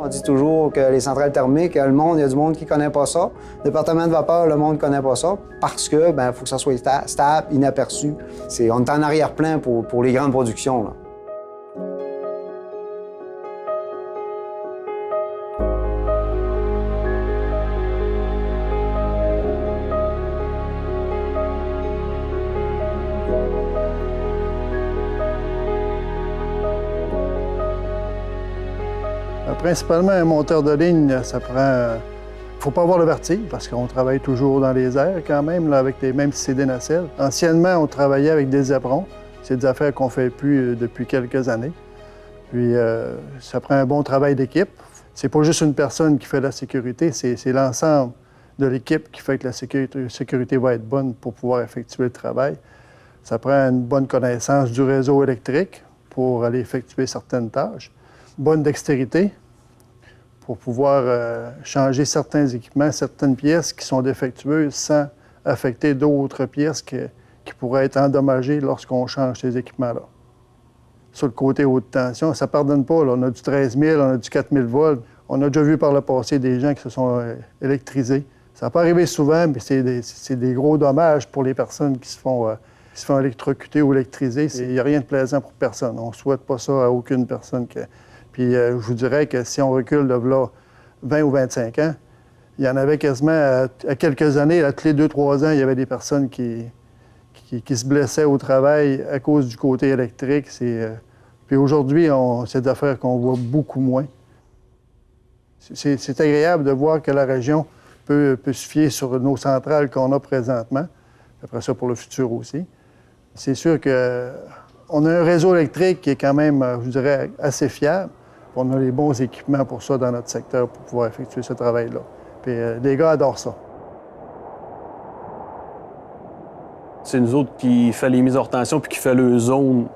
On dit toujours que les centrales thermiques, il y a du monde qui ne connaît pas ça. Le département de vapeur, le monde ne connaît pas ça parce que faut que ça soit stable, inaperçu. On est en arrière-plan pour les grandes productions, là. Principalement, un monteur de ligne, ça prend... faut pas avoir le vertige parce qu'on travaille toujours dans les airs quand même, là, même si c'est des nacelles. Anciennement, on travaillait avec des éperons. C'est des affaires qu'on ne fait plus depuis quelques années. Puis, ça prend un bon travail d'équipe. C'est pas juste une personne qui fait la sécurité, c'est l'ensemble de l'équipe qui fait que la sécurité va être bonne pour pouvoir effectuer le travail. Ça prend une bonne connaissance du réseau électrique pour aller effectuer certaines tâches. Bonne dextérité pour pouvoir changer certains équipements, certaines pièces qui sont défectueuses sans affecter d'autres pièces qui pourraient être endommagées lorsqu'on change ces équipements-là. Sur le côté haute tension, ça ne pardonne pas. Là. On a du 13 000, on a du 4 000 volts. On a déjà vu par le passé des gens qui se sont électrisés. Ça n'a pas arrivé souvent, mais c'est des gros dommages pour les personnes qui se font électrocuter ou électriser. Il n'y a rien de plaisant pour personne. On ne souhaite pas ça à aucune personne. Puis je vous dirais que si on recule de là 20 ou 25 ans, il y en avait quasiment à quelques années, tous les 2-3 ans, il y avait des personnes qui se blessaient au travail à cause du côté électrique. Puis aujourd'hui, c'est des affaires qu'on voit beaucoup moins. C'est agréable de voir que la région peut se fier sur nos centrales qu'on a présentement. Après ça, pour le futur aussi. C'est sûr qu'on a un réseau électrique qui est quand même, je dirais, assez fiable. On a les bons équipements pour ça dans notre secteur pour pouvoir effectuer ce travail-là. Puis les gars adorent ça. C'est nous autres qui fait les mises hors tension puis qui fait le zone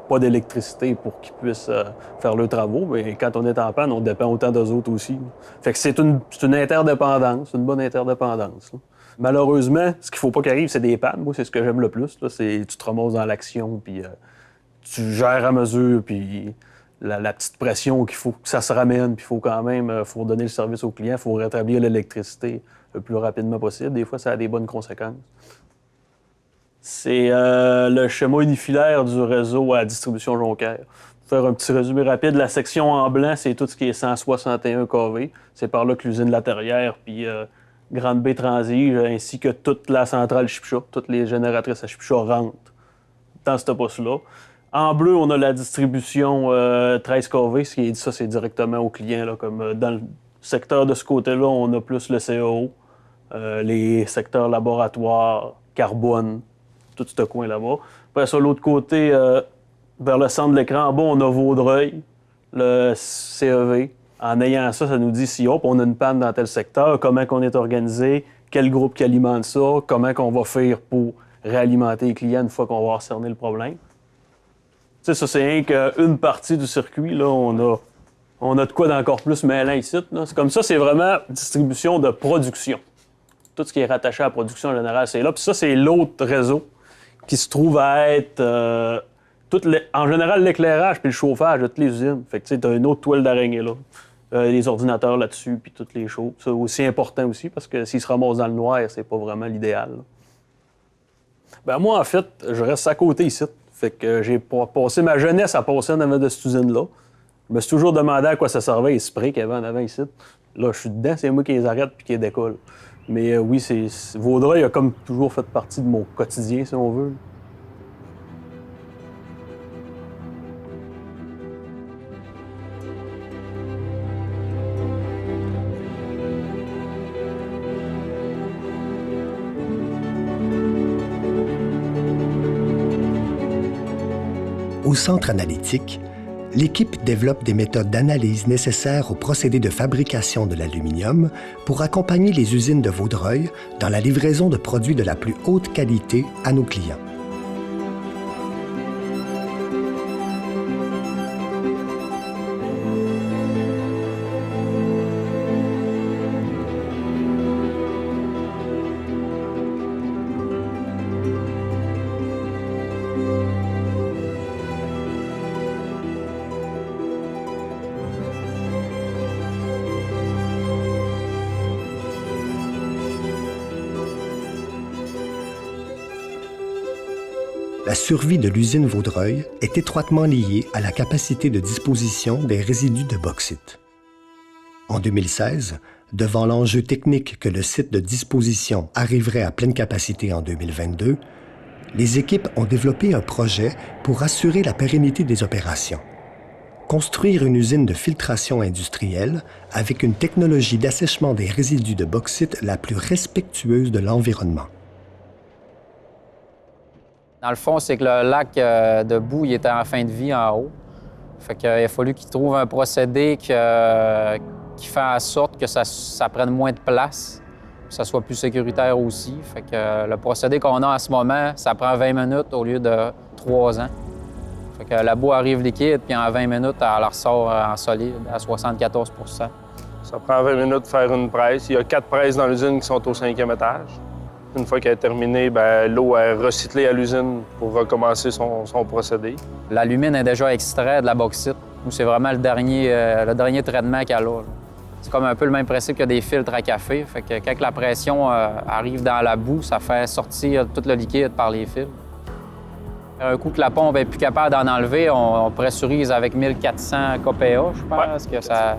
pas d'électricité pour qu'ils puissent faire leurs travaux. Mais quand on est en panne, on dépend autant d'eux autres aussi. Fait que c'est une interdépendance, une bonne interdépendance. Là. Malheureusement, ce qu'il ne faut pas qu'il arrive, c'est des pannes. Moi, c'est ce que j'aime le plus. Là. Tu te ramasses dans l'action, puis tu gères à mesure, puis la petite pression qu'il faut que ça se ramène, puis il faut quand même faut donner le service au client, il faut rétablir l'électricité le plus rapidement possible. Des fois, ça a des bonnes conséquences. C'est le schéma unifilaire du réseau à distribution Jonquière. Pour faire un petit résumé rapide, la section en blanc, c'est tout ce qui est 161 kV. C'est par là que l'usine Laterrière, puis Grande Baie Transige, ainsi que toute la centrale Chipcha, toutes les génératrices à Chipcha rentrent dans ce poste-là. En bleu, on a la distribution 13 kV, ce qui est ça, c'est directement au client. Là, comme dans le secteur de ce côté-là, on a plus le CAO, les secteurs laboratoires, carbone, tout ce coin là-bas. Après ça, l'autre côté, vers le centre de l'écran, en bas, on a Vaudreuil, le CEV. En ayant ça, ça nous dit si on a une panne dans tel secteur, comment on est organisé, quel groupe qui alimente ça, comment on va faire pour réalimenter les clients une fois qu'on va avoir cerné le problème. Tu sais, ça, c'est rien qu'une partie du circuit. Là, on a de quoi d'encore plus mêlant ici. C'est comme ça, c'est vraiment distribution de production. Tout ce qui est rattaché à la production en général, c'est là. Puis ça, c'est l'autre réseau qui se trouve à être... en général, l'éclairage puis le chauffage de toutes les usines. Fait que tu sais, t'as une autre toile d'araignée là. Les ordinateurs là-dessus, puis toutes les choses. C'est aussi important aussi, parce que s'ils se ramassent dans le noir, c'est pas vraiment l'idéal. Ben moi, en fait, je reste à côté ici. Fait que j'ai passé ma jeunesse à passer en avant de cette usine-là. Je me suis toujours demandé à quoi ça servait les sprays qu'il y avait en avant ici. Là, je suis dedans, c'est moi qui les arrête puis qui les décolle. Mais oui, Vaudreuil a comme toujours fait partie de mon quotidien, si on veut. Au centre analytique, l'équipe développe des méthodes d'analyse nécessaires aux procédés de fabrication de l'aluminium pour accompagner les usines de Vaudreuil dans la livraison de produits de la plus haute qualité à nos clients. La survie de l'usine Vaudreuil est étroitement liée à la capacité de disposition des résidus de bauxite. En 2016, devant l'enjeu technique que le site de disposition arriverait à pleine capacité en 2022, les équipes ont développé un projet pour assurer la pérennité des opérations. Construire une usine de filtration industrielle avec une technologie d'assèchement des résidus de bauxite la plus respectueuse de l'environnement. Dans le fond, c'est que le lac de boue il était en fin de vie en haut. Fait qu'il a fallu qu'ils trouvent un procédé qui fait en sorte que ça prenne moins de place, que ça soit plus sécuritaire aussi. Fait que le procédé qu'on a en ce moment, ça prend 20 minutes au lieu de 3 ans. Fait que la boue arrive liquide, puis en 20 minutes, elle ressort en solide à 74 %. Ça prend 20 minutes de faire une presse. Il y a 4 presses dans l'usine qui sont au 5e étage. Une fois qu'elle est terminée, l'eau est recyclée à l'usine pour recommencer son procédé. L'alumine est déjà extrait de la bauxite. Nous, c'est vraiment le dernier traitement qu'elle a. C'est comme un peu le même principe que des filtres à café. Fait que quand la pression arrive dans la boue, ça fait sortir tout le liquide par les fils. Un coup que la pompe est plus capable d'en enlever, on pressurise avec 1400 kPa, je pense. Que ça...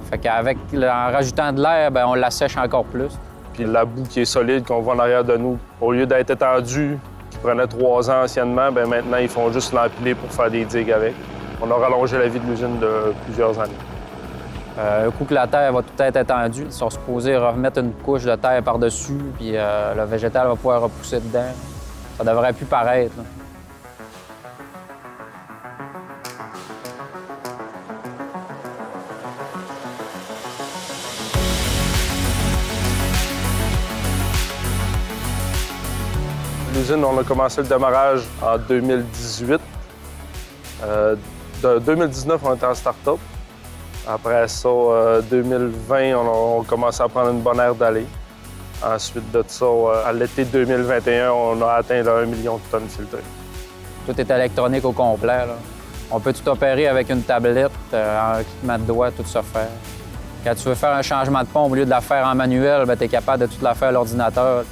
Fait qu'avec, en rajoutant de l'air, on l'assèche encore plus. Puis la boue qui est solide, qu'on voit en arrière de nous, au lieu d'être étendue, qui prenait 3 ans anciennement, maintenant, ils font juste l'empiler pour faire des digues avec. On a rallongé la vie de l'usine de plusieurs années. Un coup que la terre va tout être étendue, ils sont supposés remettre une couche de terre par-dessus, puis le végétal va pouvoir repousser dedans. Ça devrait plus paraître, là. L'usine, on a commencé le démarrage en 2018. De 2019, on était en start-up. Après ça, 2020, on a commencé à prendre une bonne aire d'aller. Ensuite de ça, à l'été 2021, on a atteint 1 million de tonnes filtrées. Tout est électronique au complet, là. On peut tout opérer avec une tablette, un cliquement de doigts, tout se faire. Quand tu veux faire un changement de pompe, au lieu de la faire en manuel, tu es capable de tout la faire à l'ordinateur.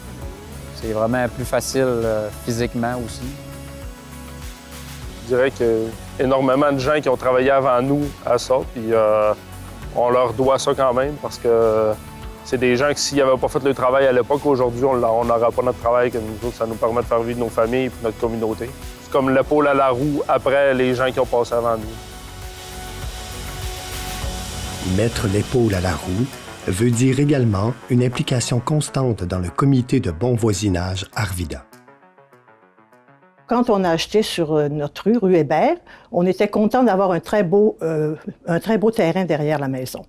C'est vraiment plus facile physiquement aussi. Je dirais qu'il y a énormément de gens qui ont travaillé avant nous à ça, puis on leur doit ça quand même, parce que c'est des gens qui, s'ils n'avaient pas fait le travail à l'époque, aujourd'hui, on n'aura pas notre travail, que nous autres, ça nous permet de faire vivre nos familles et notre communauté. C'est comme l'épaule à la roue après les gens qui ont passé avant nous. Mettre l'épaule à la roue veut dire également une implication constante dans le comité de bon voisinage Arvida. Quand on a acheté sur notre rue Hébert, on était content d'avoir un très beau terrain derrière la maison.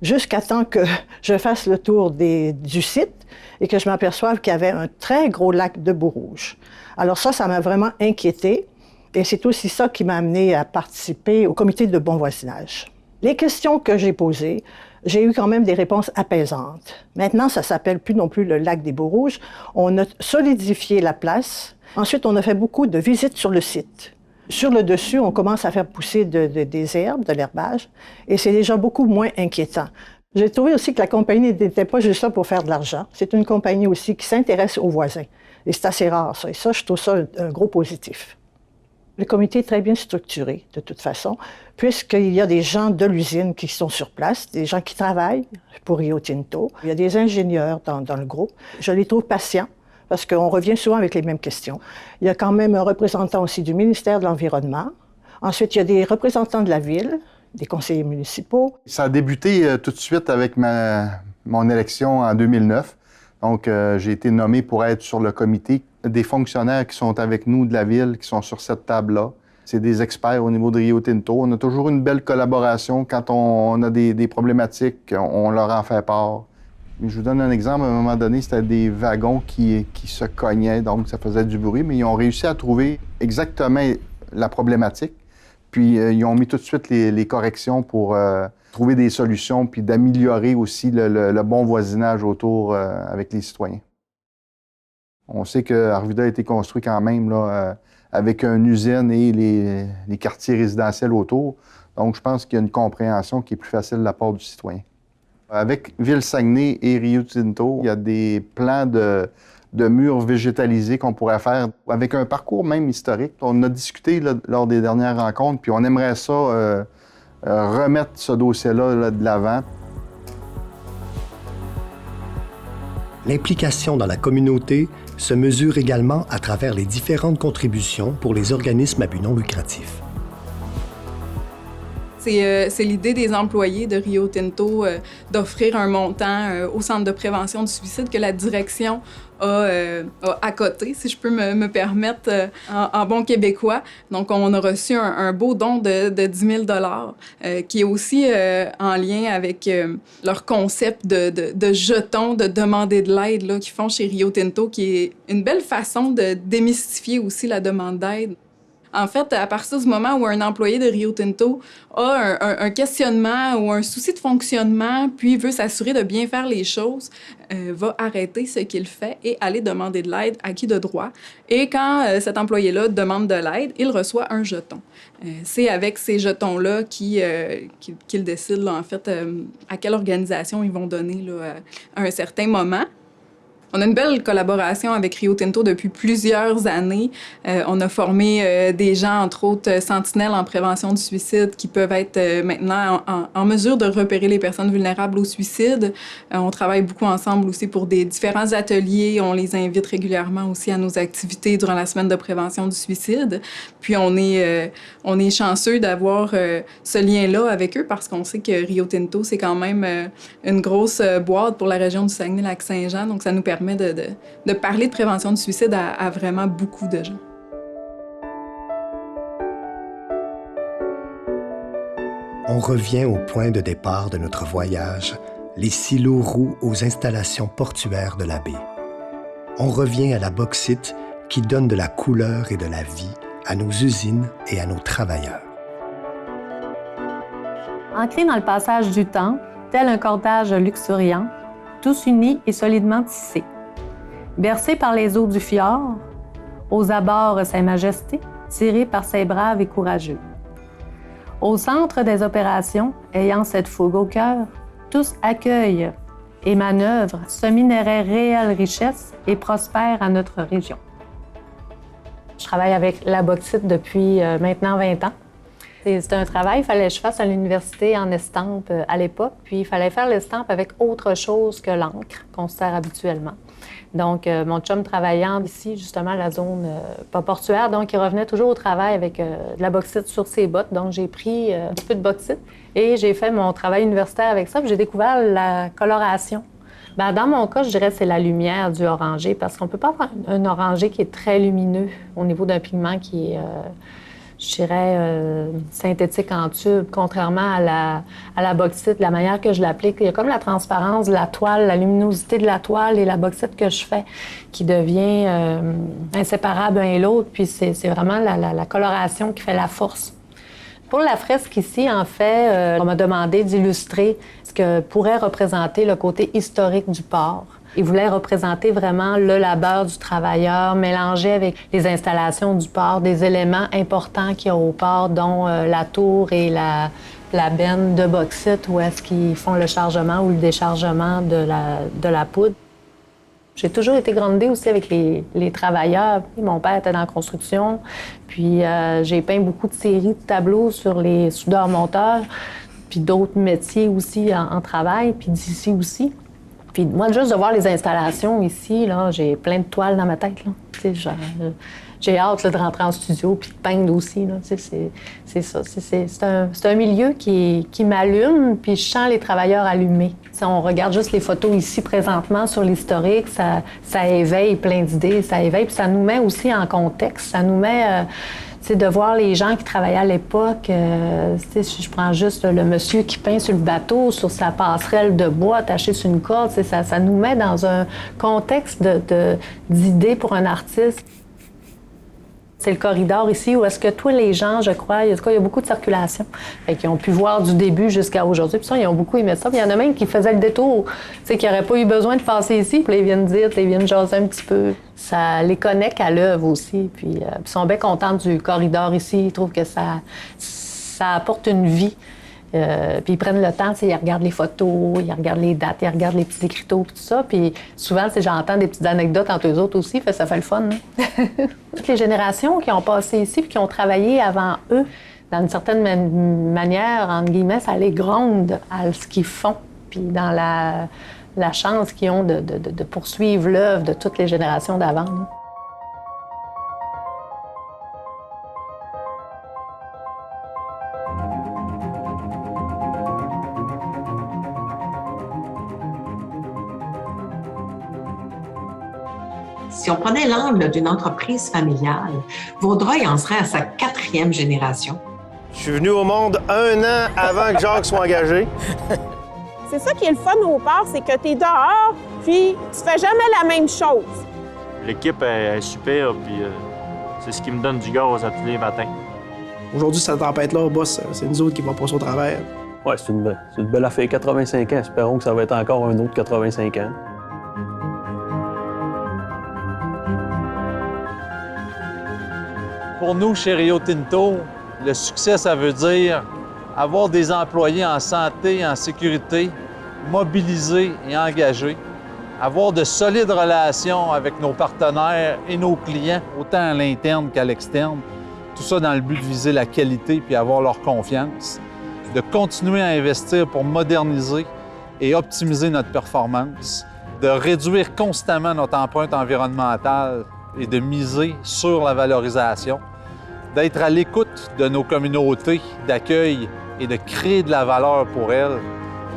Jusqu'à temps que je fasse le tour du site et que je m'aperçoive qu'il y avait un très gros lac de boue rouge. Alors ça m'a vraiment inquiétée et c'est aussi ça qui m'a amené à participer au comité de bon voisinage. Les questions que j'ai posées, j'ai eu quand même des réponses apaisantes. Maintenant, ça ne s'appelle plus non plus le lac des Boues Rouges. On a solidifié la place. Ensuite, on a fait beaucoup de visites sur le site. Sur le dessus, on commence à faire pousser des herbes, de l'herbage, et c'est déjà beaucoup moins inquiétant. J'ai trouvé aussi que la compagnie n'était pas juste là pour faire de l'argent. C'est une compagnie aussi qui s'intéresse aux voisins. Et c'est assez rare, ça. Et ça, je trouve ça un gros positif. Le comité est très bien structuré, de toute façon, puisqu'il y a des gens de l'usine qui sont sur place, des gens qui travaillent pour Rio Tinto. Il y a des ingénieurs dans le groupe. Je les trouve patients, parce qu'on revient souvent avec les mêmes questions. Il y a quand même un représentant aussi du ministère de l'Environnement. Ensuite, il y a des représentants de la ville, des conseillers municipaux. Ça a débuté tout de suite avec mon élection en 2009. Donc, j'ai été nommé pour être sur le comité. Des fonctionnaires qui sont avec nous de la ville, qui sont sur cette table-là. C'est des experts au niveau de Rio Tinto. On a toujours une belle collaboration. Quand on a des problématiques, on leur en fait part. Je vous donne un exemple. À un moment donné, c'était des wagons qui se cognaient, donc ça faisait du bruit, mais ils ont réussi à trouver exactement la problématique. Puis, ils ont mis tout de suite les corrections pour trouver des solutions, puis d'améliorer aussi le bon voisinage autour avec les citoyens. On sait que Arvida a été construit quand même là, avec une usine et les quartiers résidentiels autour. Donc, je pense qu'il y a une compréhension qui est plus facile de la part du citoyen. Avec Ville-Saguenay et Rio Tinto, il y a des plans de murs végétalisés qu'on pourrait faire avec un parcours même historique. On a discuté là, lors des dernières rencontres, puis on aimerait ça remettre ce dossier-là là, de l'avant. L'implication dans la communauté se mesure également à travers les différentes contributions pour les organismes à but non lucratif. C'est l'idée des employés de Rio Tinto d'offrir un montant au Centre de prévention du suicide que la direction a accoté, si je peux me permettre, en bon québécois. Donc, on a reçu un beau don de 10 000 qui est aussi en lien avec leur concept de jetons, de demander de l'aide qu'ils font chez Rio Tinto, qui est une belle façon de démystifier aussi la demande d'aide. En fait, à partir du moment où un employé de Rio Tinto a un questionnement ou un souci de fonctionnement, puis veut s'assurer de bien faire les choses, va arrêter ce qu'il fait et aller demander de l'aide à qui de droit. Et quand cet employé-là demande de l'aide, il reçoit un jeton. C'est avec ces jetons-là qu'il décide, là, en fait, à quelle organisation ils vont donner là, à un certain moment. On a une belle collaboration avec Rio Tinto depuis plusieurs années. On a formé des gens, entre autres sentinelles en prévention du suicide, qui peuvent être maintenant en mesure de repérer les personnes vulnérables au suicide. On travaille beaucoup ensemble aussi pour des différents ateliers. On les invite régulièrement aussi à nos activités durant la semaine de prévention du suicide. Puis on est chanceux d'avoir ce lien-là avec eux parce qu'on sait que Rio Tinto, c'est quand même une grosse boîte pour la région du Saguenay-Lac-Saint-Jean. Donc ça nous permet de parler de prévention du suicide à vraiment beaucoup de gens. On revient au point de départ de notre voyage, les silos roux aux installations portuaires de la baie. On revient à la bauxite qui donne de la couleur et de la vie à nos usines et à nos travailleurs. Ancrés dans le passage du temps, tel un cordage luxuriant, tous unis et solidement tissés. Bercés par les eaux du fjord, aux abords sa majesté, tirés par ses braves et courageux. Au centre des opérations, ayant cette fougue au cœur, tous accueillent et manœuvrent ce minerai réelle richesse et prospère à notre région. Je travaille avec la bauxite depuis maintenant 20 ans. C'était un travail qu'il fallait que je fasse à l'université en estampe à l'époque, puis il fallait faire l'estampe avec autre chose que l'encre qu'on se sert habituellement. Donc, mon chum travaillant ici, justement, à la zone pas portuaire, donc il revenait toujours au travail avec de la bauxite sur ses bottes. Donc, j'ai pris un petit peu de bauxite et j'ai fait mon travail universitaire avec ça, puis j'ai découvert la coloration. Bien, dans mon cas, je dirais que c'est la lumière du orangé, parce qu'on ne peut pas avoir un orangé qui est très lumineux au niveau d'un pigment qui est... je dirais, synthétique en tube, contrairement à la bauxite, la manière que je l'applique. Il y a comme la transparence de la toile, la luminosité de la toile et la bauxite que je fais qui devient inséparable l'un et l'autre. Puis c'est vraiment la coloration qui fait la force. Pour la fresque ici, en fait, on m'a demandé d'illustrer ce que pourrait représenter le côté historique du port. Il voulait représenter vraiment le labeur du travailleur, mélangé avec les installations du port, des éléments importants qu'il y a au port, dont la tour et la benne de bauxite, où est-ce qu'ils font le chargement ou le déchargement de la poudre. J'ai toujours été grandée aussi avec les travailleurs. Mon père était dans la construction, puis j'ai peint beaucoup de séries de tableaux sur les soudeurs-monteurs, puis d'autres métiers aussi en travail, puis d'ici aussi. Puis moi, juste de voir les installations ici, là, j'ai plein de toiles dans ma tête. Là. J'ai hâte là, de rentrer en studio puis de peindre aussi. Là. C'est ça. C'est un milieu qui m'allume, puis je sens les travailleurs allumés. Si on regarde juste les photos ici présentement sur l'historique, ça éveille plein d'idées, ça éveille, puis ça nous met aussi en contexte. Ça nous met... de voir les gens qui travaillaient à l'époque, si je prends juste le monsieur qui peint sur le bateau, sur sa passerelle de bois attachée sur une corde, ça nous met dans un contexte d'idées pour un artiste. C'est le corridor ici où est-ce que tous les gens, je crois, il y a beaucoup de circulation. Ils ont pu voir du début jusqu'à aujourd'hui. Puis ça, ils ont beaucoup aimé ça. Puis il y en a même qui faisaient le détour, qui n'auraient pas eu besoin de passer ici. Puis là, ils viennent dire, ils viennent jaser un petit peu. Ça les connecte à l'œuvre aussi. Puis ils sont bien contents du corridor ici. Ils trouvent que ça apporte une vie. Puis ils prennent le temps, ils regardent les photos, ils regardent les dates, ils regardent les petits écriteaux, tout ça. Puis souvent, j'entends des petites anecdotes entre eux autres aussi, ça fait le fun. Hein? Toutes les générations qui ont passé ici puis qui ont travaillé avant eux, d'une certaine manière, entre guillemets, ça les gronde à ce qu'ils font. Puis dans la chance qu'ils ont de poursuivre l'œuvre de toutes les générations d'avant. Hein? Si on prenait l'angle d'une entreprise familiale, Vaudreuil en serait à sa 4e génération. Je suis venu au monde 1 an avant que Jacques soit engagé. C'est ça qui est le fun au port, c'est que tu es dehors, puis tu fais jamais la même chose. L'équipe est super, puis c'est ce qui me donne du gaz à tous les matins. Aujourd'hui, cette tempête-là, boss, c'est nous autres qui va passer au travers. Oui, c'est une belle affaire. 85 ans, espérons que ça va être encore un autre 85 ans. Pour nous, chez Rio Tinto, le succès, ça veut dire avoir des employés en santé, en sécurité, mobilisés et engagés, avoir de solides relations avec nos partenaires et nos clients, autant à l'interne qu'à l'externe, tout ça dans le but de viser la qualité puis avoir leur confiance, de continuer à investir pour moderniser et optimiser notre performance, de réduire constamment notre empreinte environnementale et de miser sur la valorisation, d'être à l'écoute de nos communautés d'accueil et de créer de la valeur pour elles.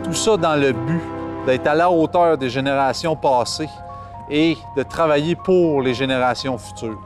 Tout ça dans le but d'être à la hauteur des générations passées et de travailler pour les générations futures.